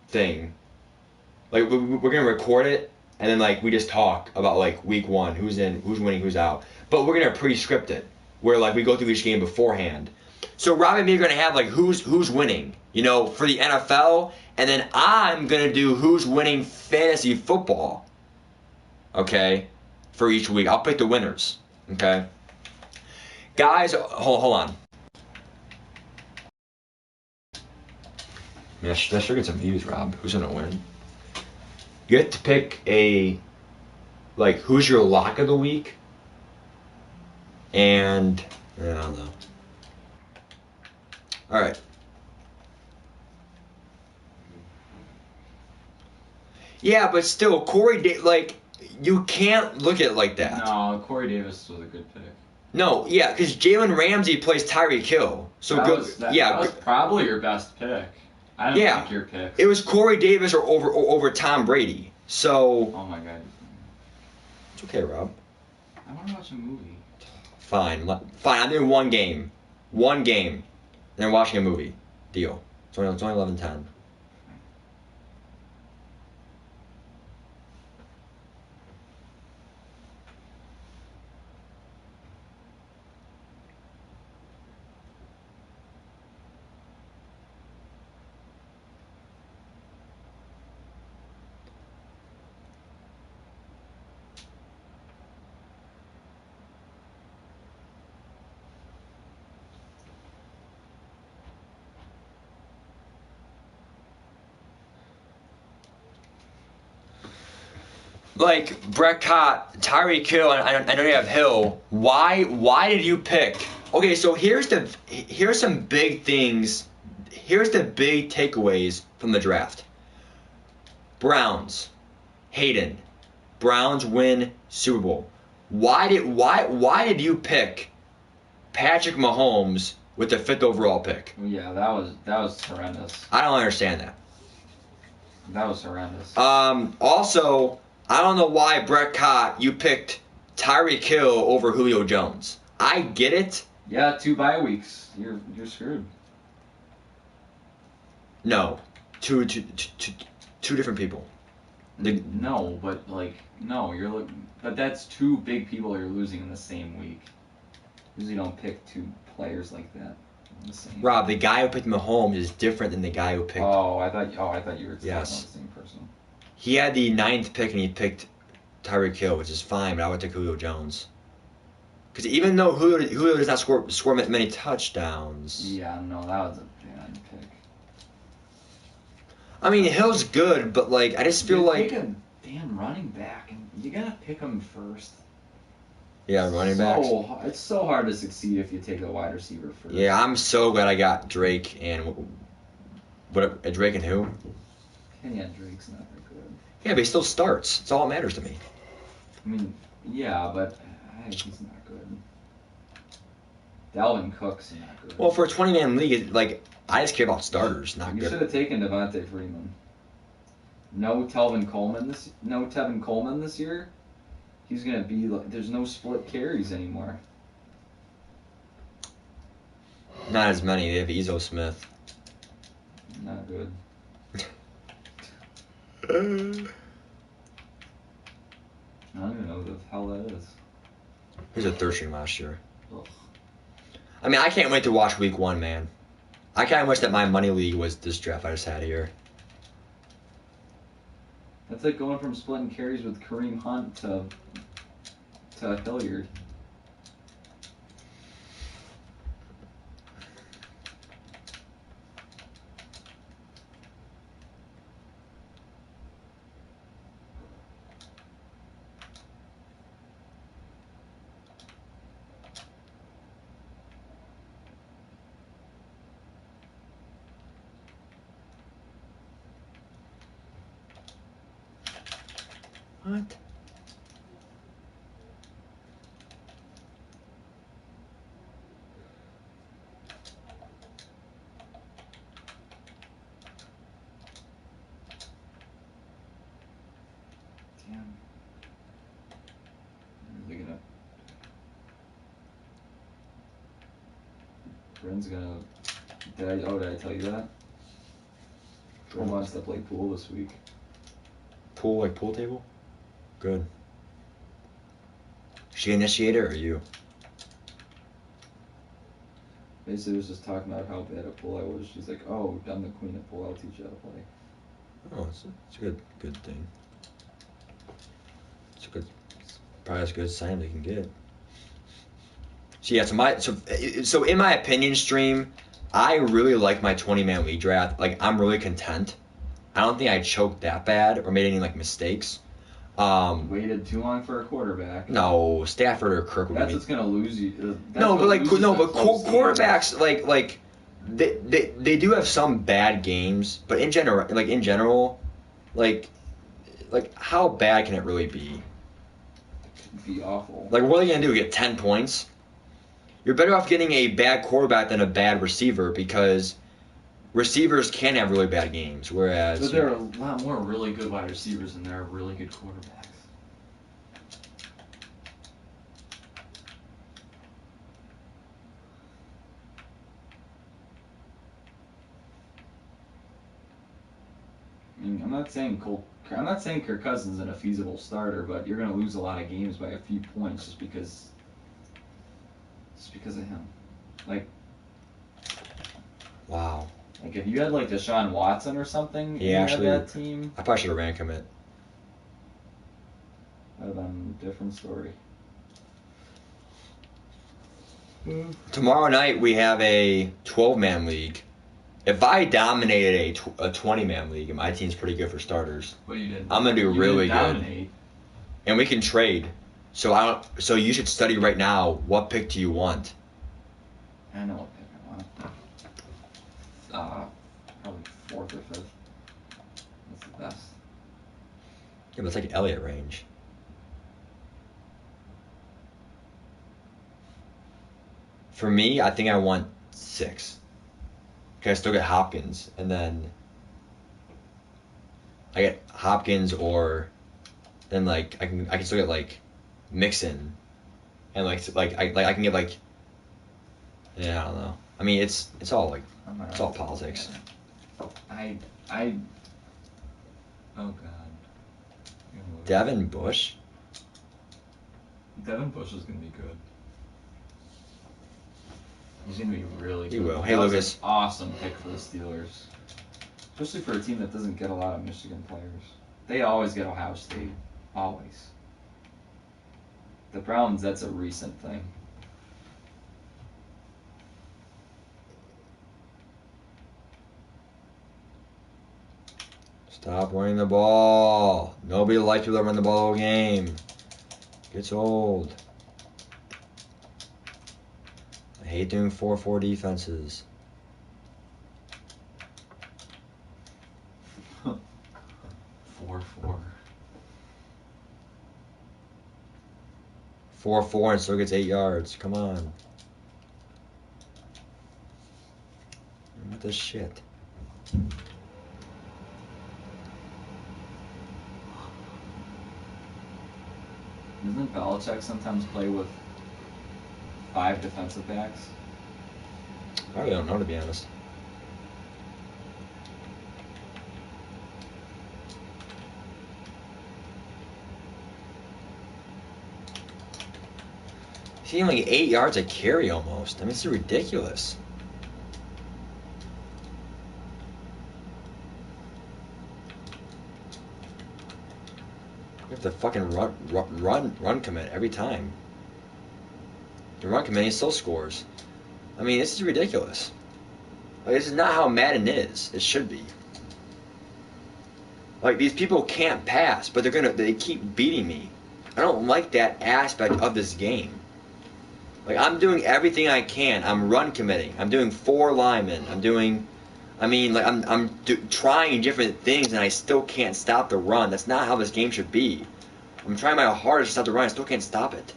thing. Like, we're gonna record it, and then like we just talk about like week 1, who's in, who's winning, who's out. But we're gonna pre-script it, where like we go through each game beforehand. So Robbie and me are gonna have like who's winning, for the NFL, and then I'm gonna do who's winning fantasy football. Okay, for each week, I'll pick the winners. Okay, guys, hold on. Yeah, that sure gets some views, Rob. Who's gonna win? You have to pick who's your lock of the week, and I don't know. All right. Yeah, but still, Corey, You can't look at it like that.
No, Corey Davis was a good pick.
No, yeah, because Jalen Ramsey plays Tyreek Hill. So
that was probably your best pick. I don't think your pick.
It was Corey Davis or over Tom Brady. So.
Oh my god.
It's okay, Rob.
I want to watch a movie.
Fine. I'm doing one game. And then watching a movie. Deal. It's only 11:10. Like Brett Cott, Tyreek Hill, and I know you have Hill. Why did you pick? Okay, so here's some big things. Here's the big takeaways from the draft. Browns, Hayden. Browns win Super Bowl. Why did you pick Patrick Mahomes with the 5th overall pick?
Yeah, that was horrendous.
I don't understand that.
That was horrendous.
Also, I don't know why Brett Cott you picked Tyreek Hill over Julio Jones. I get it.
Yeah, 2 bye weeks. You're screwed.
No, two different people.
No, but but that's 2 big people you're losing in the same week. Usually don't pick 2 players like that in the same.
Rob, the guy who picked Mahomes is different than the guy who picked.
I thought you were talking about the
Yes.
same person.
He had the 9th pick and he picked Tyreek Hill, which is fine, but I would take Julio Jones. Because even though Julio does not score many touchdowns.
Yeah, no, that was a bad pick.
I mean, Hill's good, but like I just feel like.
Take a damn running back, and you gotta pick him first.
Yeah, running backs.
It's so hard to succeed if you take a wide receiver first.
Yeah, I'm so glad I got Drake and Drake and who?
Yeah, Drake's not that good.
Yeah, but he still starts. It's all that matters to me.
I mean, yeah, but he's not good. Dalvin Cook's not good.
Well, for a 20-man league, like I just care about starters, not
You
good.
should have taken Devontae Freeman. No Tevin Coleman this year. He's gonna be like, there's no split carries anymore.
Not as many. They have Ezo Smith.
Not good. I don't even know who the hell that is.
He was a third string last year.
Ugh.
I mean, I can't wait to watch week 1, man. I kind of wish that my money league was this draft I just had here.
That's like going from splitting carries with Kareem Hunt to Hilliard.
What?
Damn. Really gonna. Bren's gonna. Did I tell you that? Bren wants to play pool this week.
Pool table? Good. She initiated or you?
Basically, was just talking about how bad at pool I was. She's like, "Oh, I'm the queen of pool. I'll teach you how to play."
Oh, it's a good thing. It's probably as good a sign they can get. So yeah, so in my opinion stream, I really like my 20-man league draft. Like I'm really content. I don't think I choked that bad or made any like mistakes.
Waited too long for a quarterback.
No, Stafford or Kirk would
That's
be.
what's gonna lose you.
Quarterbacks like they do have some bad games, but in general, like how bad can it really be?
be awful.
Like, what are you gonna do? Get 10 points? You're better off getting a bad quarterback than a bad receiver because receivers can have really bad games. Whereas,
But there are a lot more really good wide receivers than there are really good quarterbacks. I mean, I'm not saying Kirk Cousins is a feasible starter, but you're going to lose a lot of games by a few points just because of him. Like,
wow.
Like if you had like Deshaun Watson or something,
Yeah,
in
actually,
that team,
I probably should have ran commit.
that'd have been a different story.
Tomorrow night we have a 12-man league. If I dominated a 20-man league, and my team's pretty good for starters,
But you didn't.
I'm gonna do
You
really
didn't
good.
dominate.
And we can trade. So you should study right now. What pick do you want?
I know what pick I want. Probably 4th or 5th. That's the best.
Yeah, but it's like Elliott range. For me, I think I want 6. Okay, I still get Hopkins, and then I get Hopkins, or then like I can still get like Mixon, and I can get like, yeah, I don't know. I mean it's all like it's all politics.
I oh god.
Devin Bush.
Devin Bush is gonna be good. He's gonna be really good.
He will. Hey,
that was
Lucas.
an awesome pick for the Steelers, especially for a team that doesn't get a lot of Michigan players. They always get Ohio State, always. The Browns, that's a recent thing.
Stop running the ball. Nobody likes people that run the ball all game. Gets old. I hate doing 4-4 defenses.
4-4.
4-4 and still gets 8 yards. Come on. What the shit?
Doesn't Belichick sometimes play with 5 defensive backs?
I really don't know, to be honest. He's getting like 8 yards a carry almost. I mean, it's ridiculous. You have to fucking run commit every time. You run commit, he still scores. I mean, this is ridiculous. Like, this is not how Madden is. It should be. Like, these people can't pass, but they keep beating me. I don't like that aspect of this game. Like, I'm doing everything I can. I'm run committing. I'm doing 4 linemen. I'm trying different things, and I still can't stop the run. That's not how this game should be. I'm trying my hardest to stop the run. I still can't stop it.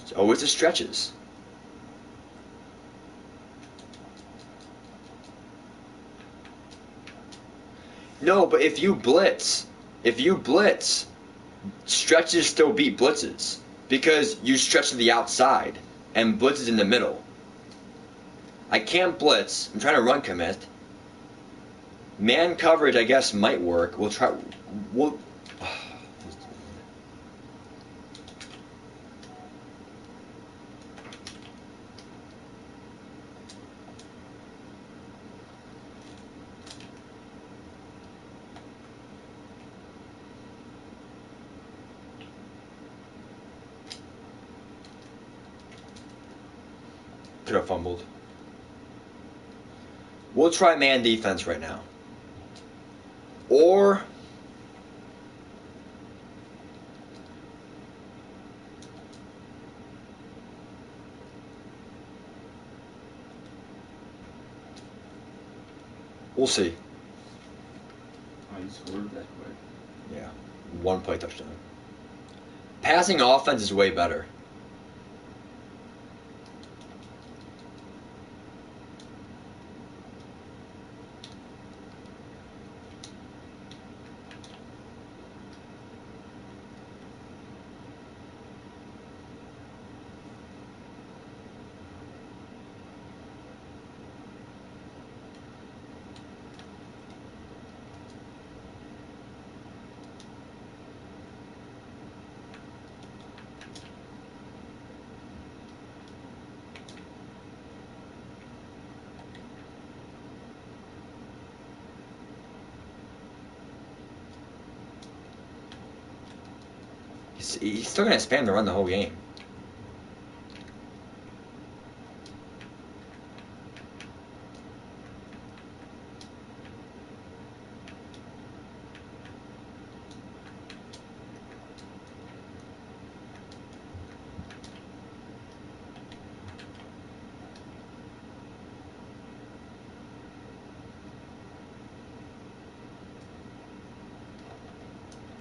It's always the stretches. No, but if you blitz, stretches still beat blitzes because you stretch to the outside and blitz is in the middle. I can't blitz. I'm trying to run commit. Man coverage, I guess, might work. We'll try. Could have fumbled. We'll try man defense right now. Or we'll see.
Oh, you scored that quick.
Yeah. 1 play touchdown. Passing offense is way better. He's still going to spam to run the whole game.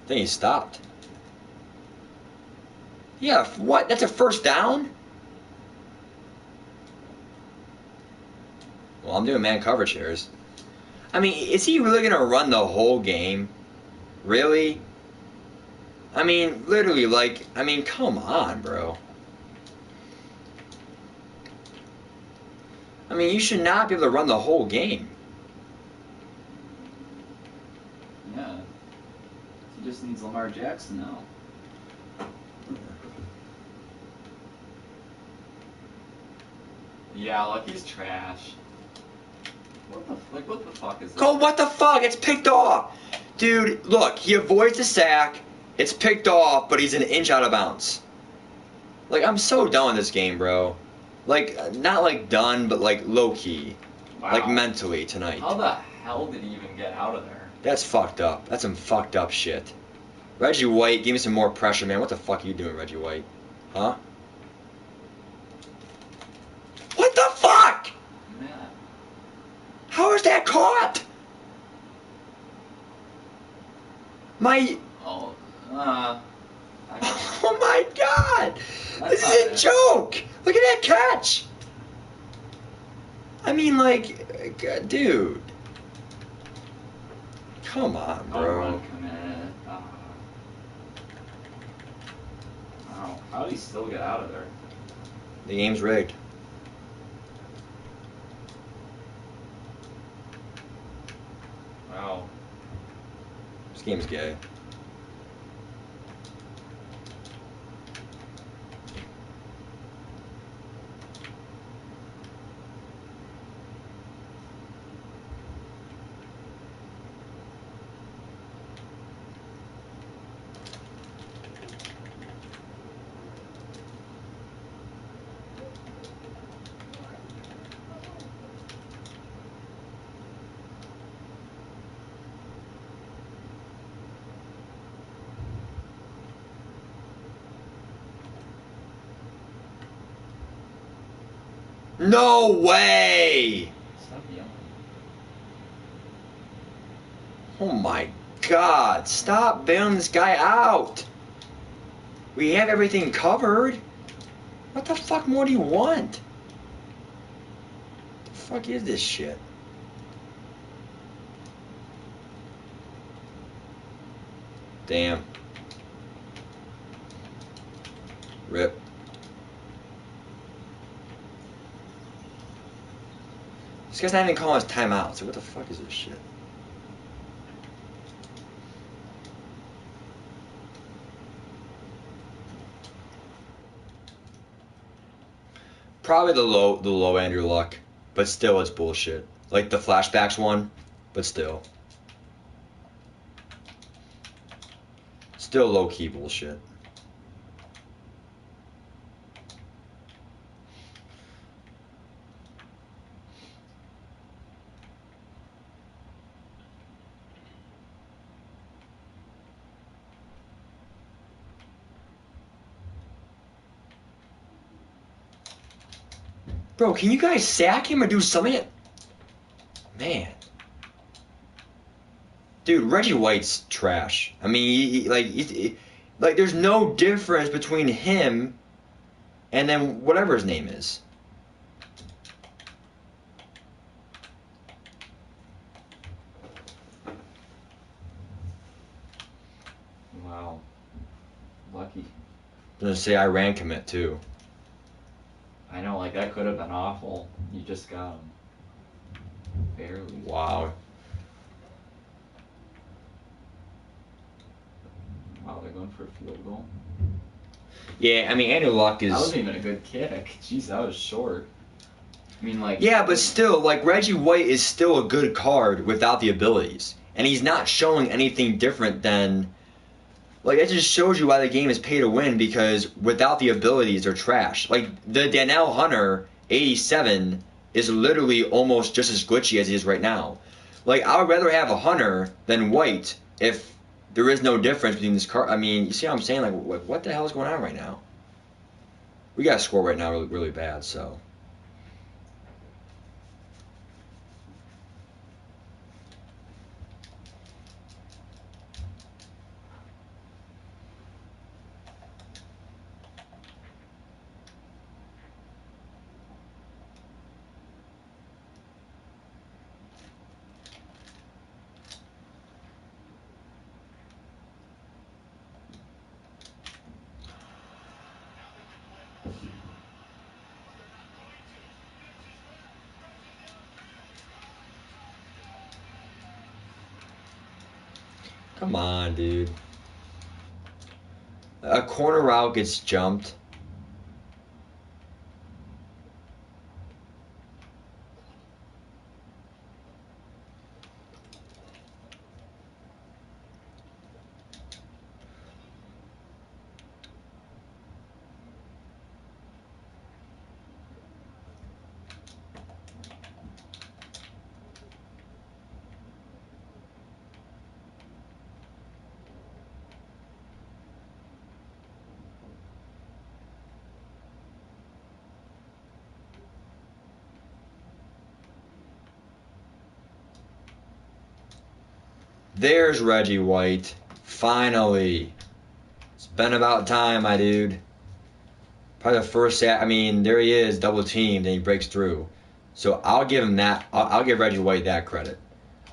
I think he stopped. Yeah, what? That's a first down? Well, I'm doing man coverage here. I mean, is he really going to run the whole game? Really? I mean, literally, like, I mean, come on, bro. I mean, you should not be able to run the whole game.
Yeah. He just needs Lamar Jackson now. Yeah, like he's trash. What the fuck is that?
Cole, what the fuck? It's picked off. Dude, look, he avoids the sack. It's picked off, but he's an inch out of bounds. Like, I'm so done with this game, bro. Like, not like done, but like low key.
Wow.
Like mentally tonight.
How the hell did he even get out of there?
That's fucked up. That's some fucked up shit. Reggie White, give me some more pressure, man. What the fuck are you doing, Reggie White? Huh? What the fuck?
Man.
How is that caught? My...
Oh,
Oh my god!
That's
This is a joke! Look at that catch! I mean, like, dude. Come on, bro.
Run commit. Wow. How did he still get out of there?
The game's rigged.
Wow.
This game's gay. No way!
Stop yelling.
Oh my god, stop bailing this guy out! We have everything covered. What the fuck more do you want? What the fuck is this shit? Damn. Rip. This guy's not even calling us timeout, so what the fuck is this shit? Probably the low Andrew Luck, but still it's bullshit. Like the flashbacks one, but still. Still low key bullshit. Bro, can you guys sack him or do something? Man. Dude, Reggie White's trash. I mean, like there's no difference between him and then whatever his name is.
Wow. Lucky.
I'm gonna say Iran commit too.
I know, like, that could have been awful. You just got him. Barely.
Wow.
Wow, they're going for a field goal.
Yeah, I mean, Andrew Luck is.
That wasn't even a good kick. Jeez, that was short. I mean, like.
Yeah, but still, like, Reggie White is still a good card without the abilities. And he's not showing anything different than. Like, it just shows you why the game is pay to win, because without the abilities, they're trash. Like, the Danielle Hunter 87 is literally almost just as glitchy as he is right now. Like, I would rather have a Hunter than White if there is no difference between this card. I mean, you see what I'm saying? Like, what the hell is going on right now? We got to score right now really, really bad, so. Come on, dude. A corner route gets jumped. There's Reggie White. Finally. It's been about time, my dude. Probably the first sack. I mean, there he is, double teamed, and he breaks through. So I'll give him that. I'll give Reggie White that credit.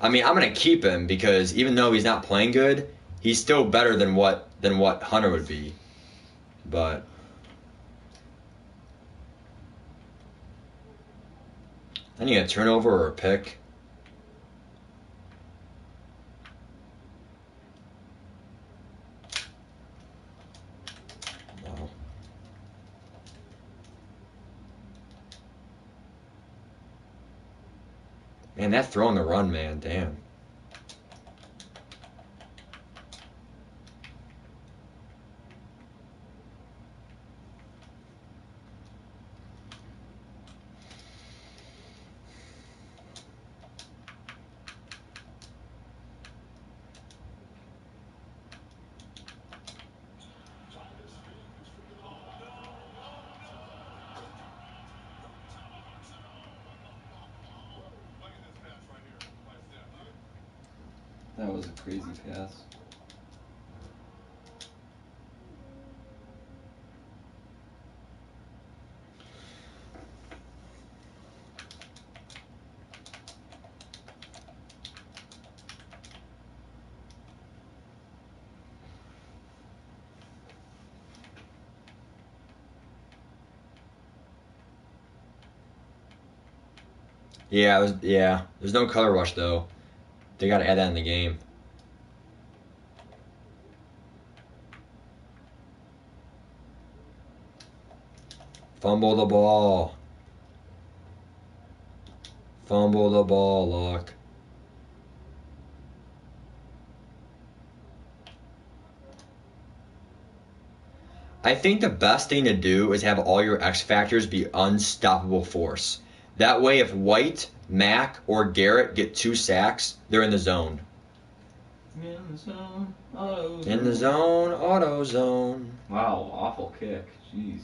I mean, I'm gonna keep him because even though he's not playing good, he's still better than what Hunter would be. But I need a turnover or a pick. Wow. Man, that throw on the run, man, damn.
That was a crazy pass.
Yeah. There's no color rush though. They gotta add that in the game. Fumble the ball. Fumble the ball, Luck. I think the best thing to do is have all your X factors be unstoppable force. That way, if White, Mack, or Garrett get 2 sacks, they're in the zone.
In the zone, auto zone.
In the zone, auto zone.
Wow, awful kick. Jeez.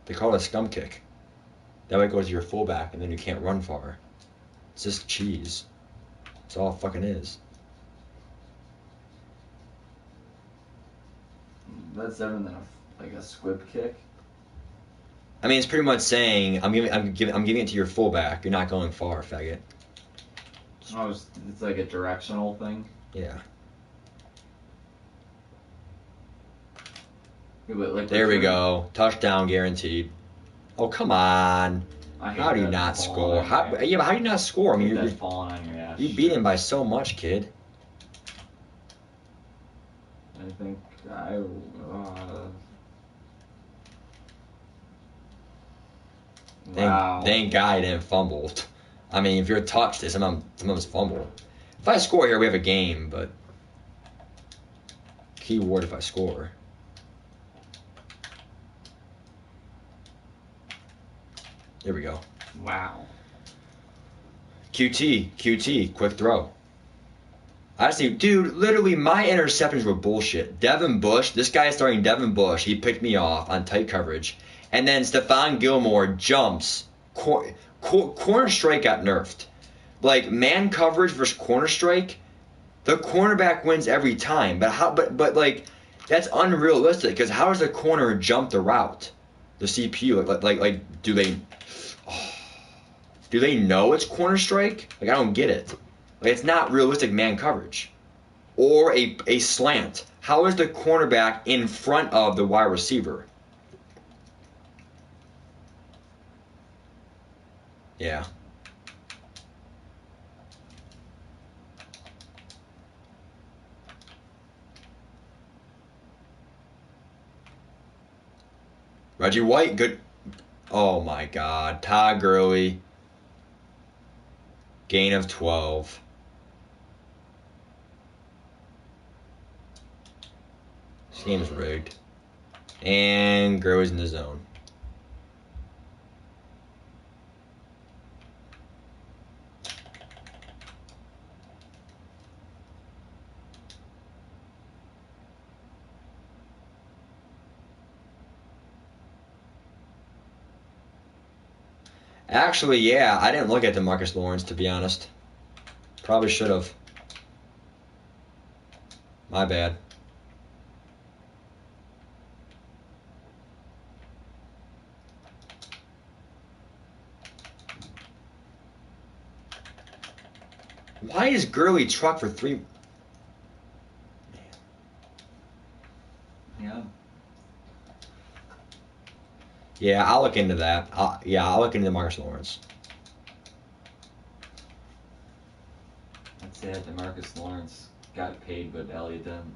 They call it a scum kick. That way it goes to your fullback, and then you can't run far. It's just cheese. That's all it fucking is.
That's different than like a squib kick.
I mean, it's pretty much saying I'm giving it to your fullback. You're not going far, faggot.
Oh, it's like a directional thing.
Yeah.
Like
There we go. Touchdown guaranteed. Oh, come on. How do you not score? But how do you not score? I mean,
you're falling on your ass.
You beat him by so much, kid.
I think wow.
Thank God he didn't fumble. I mean, if you're touched, sometimes fumble. If I score here, we have a game, but keyword if I score. Here we go.
Wow.
QT, quick throw. Honestly, dude, literally my interceptions were bullshit. Devin Bush, this guy is starting Devin Bush. He picked me off on tight coverage. And then Stephon Gilmore jumps. Corner strike got nerfed. Like, man coverage versus corner strike, the cornerback wins every time. But like, that's unrealistic because how does the corner jump the route? The CPU, like do they know it's corner strike? Like, I don't get it. Like, it's not realistic man coverage. Or a slant. How is the cornerback in front of the wide receiver? Yeah. Reggie White, good. Oh my God. Todd Gurley. Gain of 12. This game's rigged. And Gurley's in the zone. Actually, yeah, I didn't look at DeMarcus Lawrence, to be honest. Probably should have. My bad. Why is Gurley truck for 3?
Yeah.
Yeah, I'll look into that. I'll look into DeMarcus Lawrence.
I'd say that DeMarcus Lawrence got paid, but Elliott didn't.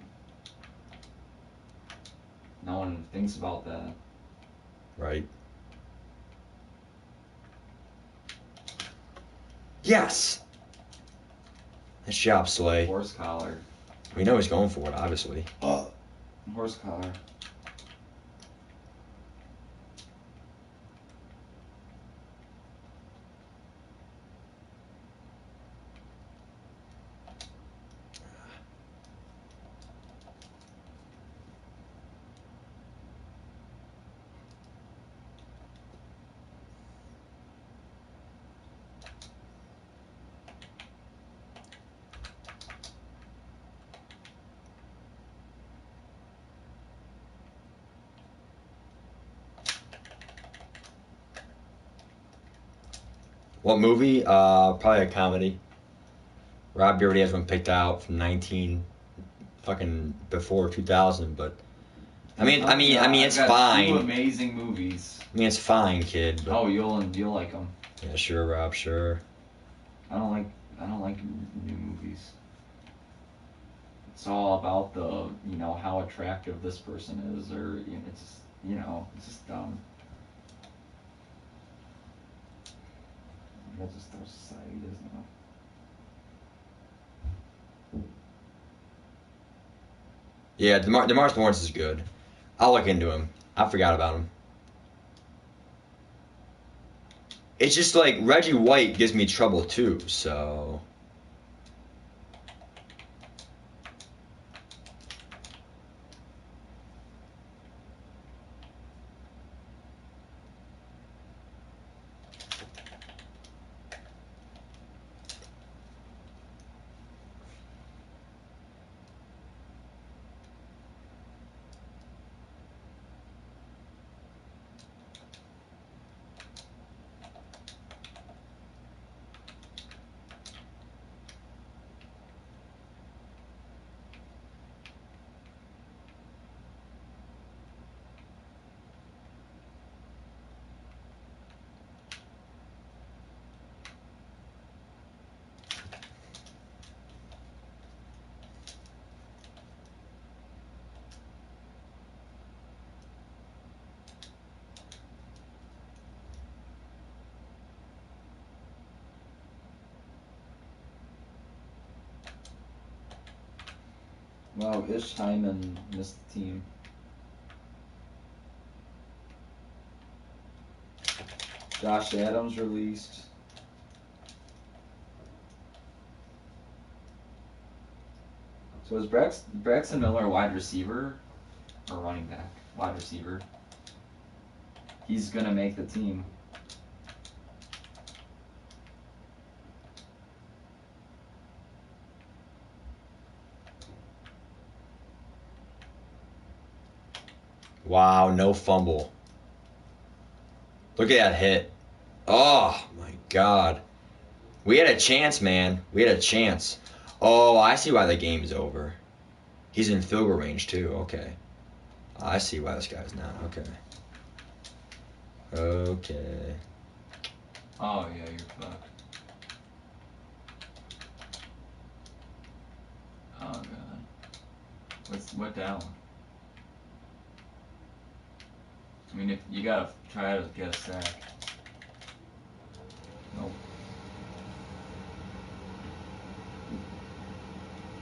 No one thinks about that.
Right. Yes! Nice job, Slay.
Horse collar.
We know he's going for it, obviously.
Horse collar.
What movie? Probably a comedy. Rob already has one picked out from 19 fucking before 2000, but I mean it's fine.
Two amazing movies.
I mean it's fine, kid. But,
oh, you'll like them.
Yeah, sure, Rob, sure.
I don't like new movies. It's all about how attractive this person is, or it's just dumb. That's just our society, doesn't it?
Yeah, DeMarcus Lawrence is good. I'll look into him. I forgot about him. It's just like Reggie White gives me trouble too, so.
Wow, Ish Hyman missed the team. Josh Adams released. So is Braxton Miller a wide receiver or running back? Wide receiver. He's gonna make the team.
Wow, no fumble. Look at that hit. Oh, my God. We had a chance, man. We had a chance. Oh, I see why the game's over. He's in field goal range, too. Okay. I see why this guy's not. Okay. Okay.
Oh yeah, you're fucked. Oh god. What down? I mean, if you gotta try to get a sack. Nope.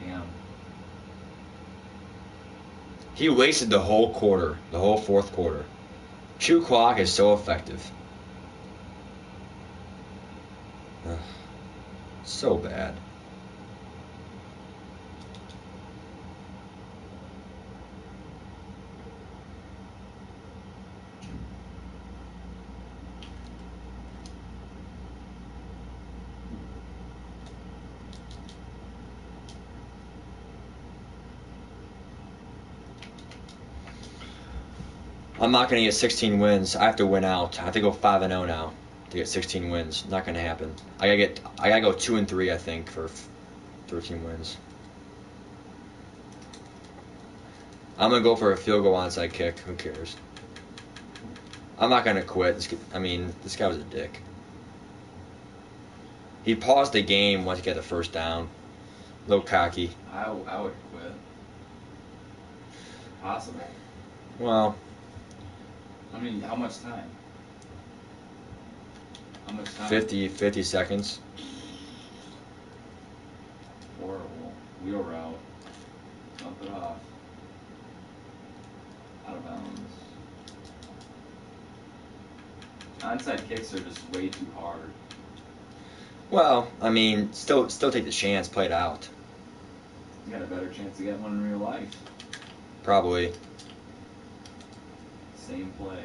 Damn.
He wasted the whole quarter, the whole fourth quarter. Shoe clock is so effective. Ugh. So bad. I'm not going to get 16 wins. I have to win out. I have to go 5-0 now to get 16 wins. Not going to happen. I gotta go 2-3, I think, for 13 wins. I'm going to go for a field goal onside kick. Who cares? I'm not going to quit. This guy was a dick. He paused the game once he got the first down. A little cocky.
I would quit. Possible.
Well,
I mean, how much time? How much time?
50 seconds.
Horrible. Wheel route. Dump it off. Out of bounds. Onside kicks are just way too hard.
Well, still take the chance, play it out.
You got a better chance to get one in real life.
Probably.
Same play.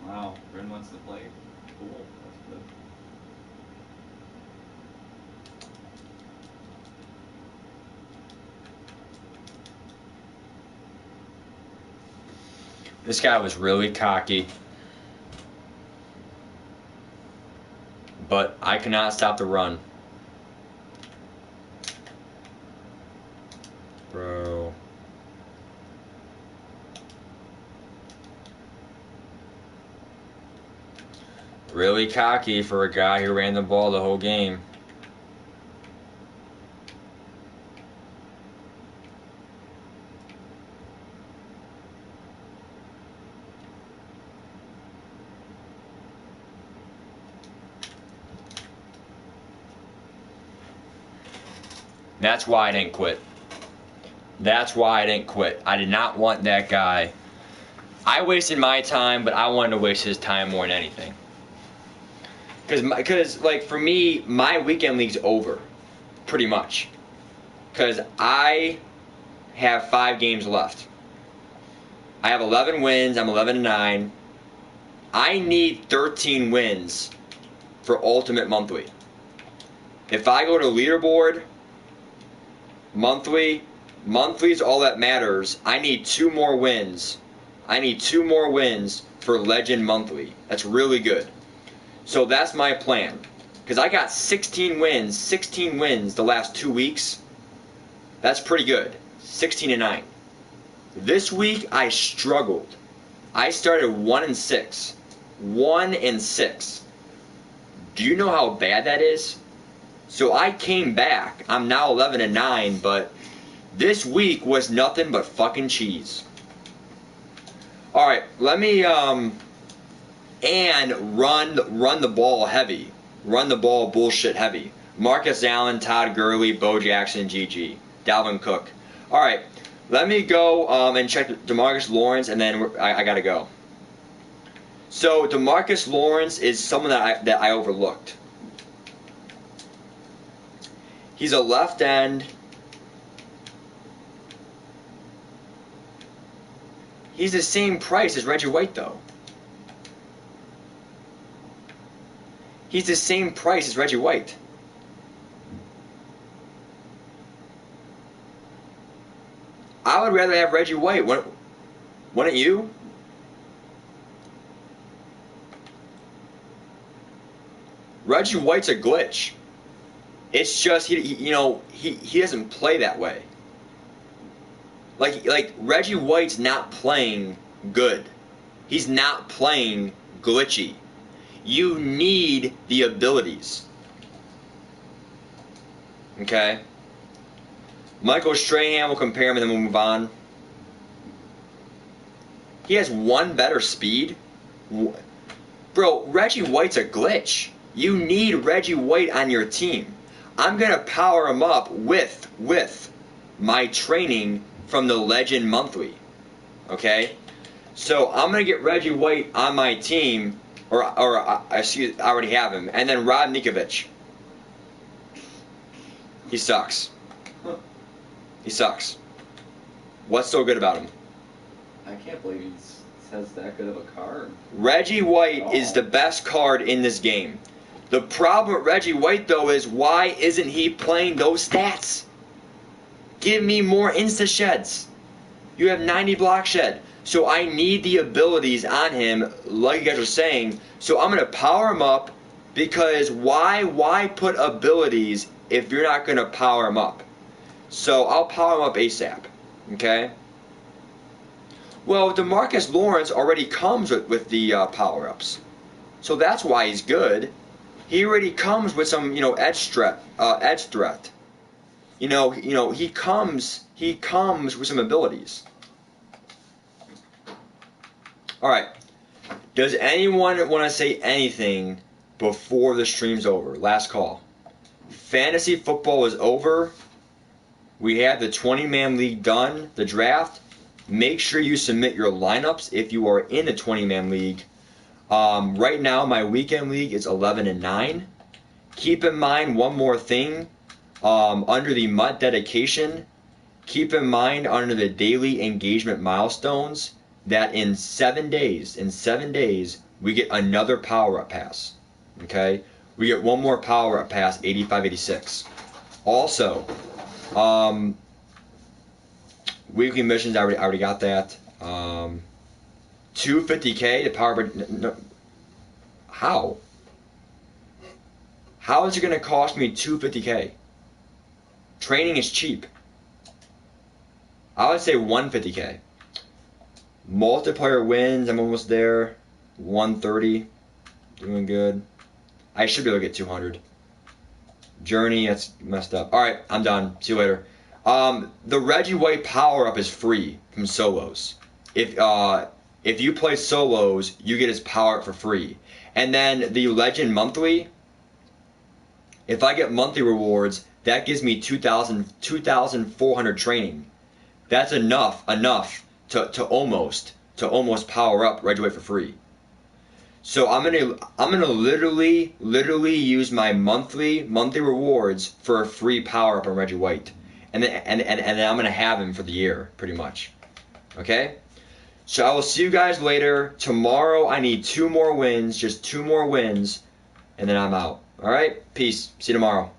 Wow, Bryn wants to play. Cool, that's good.
This guy was really cocky. But I cannot stop the run. Bro. Really cocky for a guy who ran the ball the whole game. That's why I didn't quit. That's why I didn't quit. I did not want that guy. I wasted my time, but I wanted to waste his time more than anything. Because like, for me, my weekend league's over. Pretty much. Because I have 5 games left. I have 11 wins. I'm 11-9. I need 13 wins for Ultimate Monthly. If I go to leaderboard, monthly's all that matters. I need 2 more wins. I need 2 more wins for Legend Monthly. That's really good. So that's my plan. Because I got 16 wins the last 2 weeks. That's pretty good. 16-9. This week I struggled. I started 1-6. 1-6. Do you know how bad that is? So I came back. I'm now 11-9, but this week was nothing but fucking cheese. All right, let me and run the ball heavy. Run the ball bullshit heavy. Marcus Allen, Todd Gurley, Bo Jackson, GG. Dalvin Cook. All right, let me go and check DeMarcus Lawrence, and then I gotta go. So DeMarcus Lawrence is someone that I overlooked. He's a left end. He's the same price as Reggie White, though. He's the same price as Reggie White. I would rather have Reggie White. Wouldn't you? Reggie White's a glitch. It's just he doesn't play that way. Like Reggie White's not playing good. He's not playing glitchy. You need the abilities. Okay? Michael Strahan, will compare him and then we'll move on. He has one better speed. Bro, Reggie White's a glitch. You need Reggie White on your team. I'm going to power him up with my training from the Legend Monthly. Okay? So I'm going to get Reggie White on my team, I already have him. And then Rob Ninkovich. He sucks. He sucks. What's so good about him?
I can't believe he has that good of a card.
Reggie White is the best card in this game. The problem with Reggie White, though, is why isn't he playing those stats? Give me more insta-sheds. You have 90 block shed. So I need the abilities on him, like you guys were saying. So I'm going to power him up, because why put abilities if you're not going to power him up? So I'll power him up ASAP. Okay? Well, DeMarcus Lawrence already comes with the power-ups. So that's why he's good. He already comes with some, edge threat. He comes with some abilities. All right. Does anyone want to say anything before the stream's over? Last call. Fantasy football is over. We have the 20-man league done, the draft. Make sure you submit your lineups if you are in a 20-man league. Right now, my weekend league is 11-9. Keep in mind one more thing. Under the MUT dedication, keep in mind under the daily engagement milestones that in 7 days, we get another power-up pass. Okay? We get one more power-up pass, 85-86. Also, weekly missions, I already got that. 250K, the power. No, how? How is it going to cost me 250K? Training is cheap. I would say 150K. Multiplayer wins, I'm almost there. 130, doing good. I should be able to get 200. Journey, that's messed up. All right, I'm done. See you later. The Reggie White power-up is free from solos. If you play solos, you get his power-up for free. And then the Legend Monthly, if I get monthly rewards, that gives me 2,400 training. That's enough to almost power up Reggie White for free. So I'm gonna literally use my monthly rewards for a free power up on Reggie White, and then I'm gonna have him for the year pretty much. Okay. So I will see you guys later. Tomorrow I need 2 more wins, just 2 more wins, and then I'm out. All right. Peace. See you tomorrow.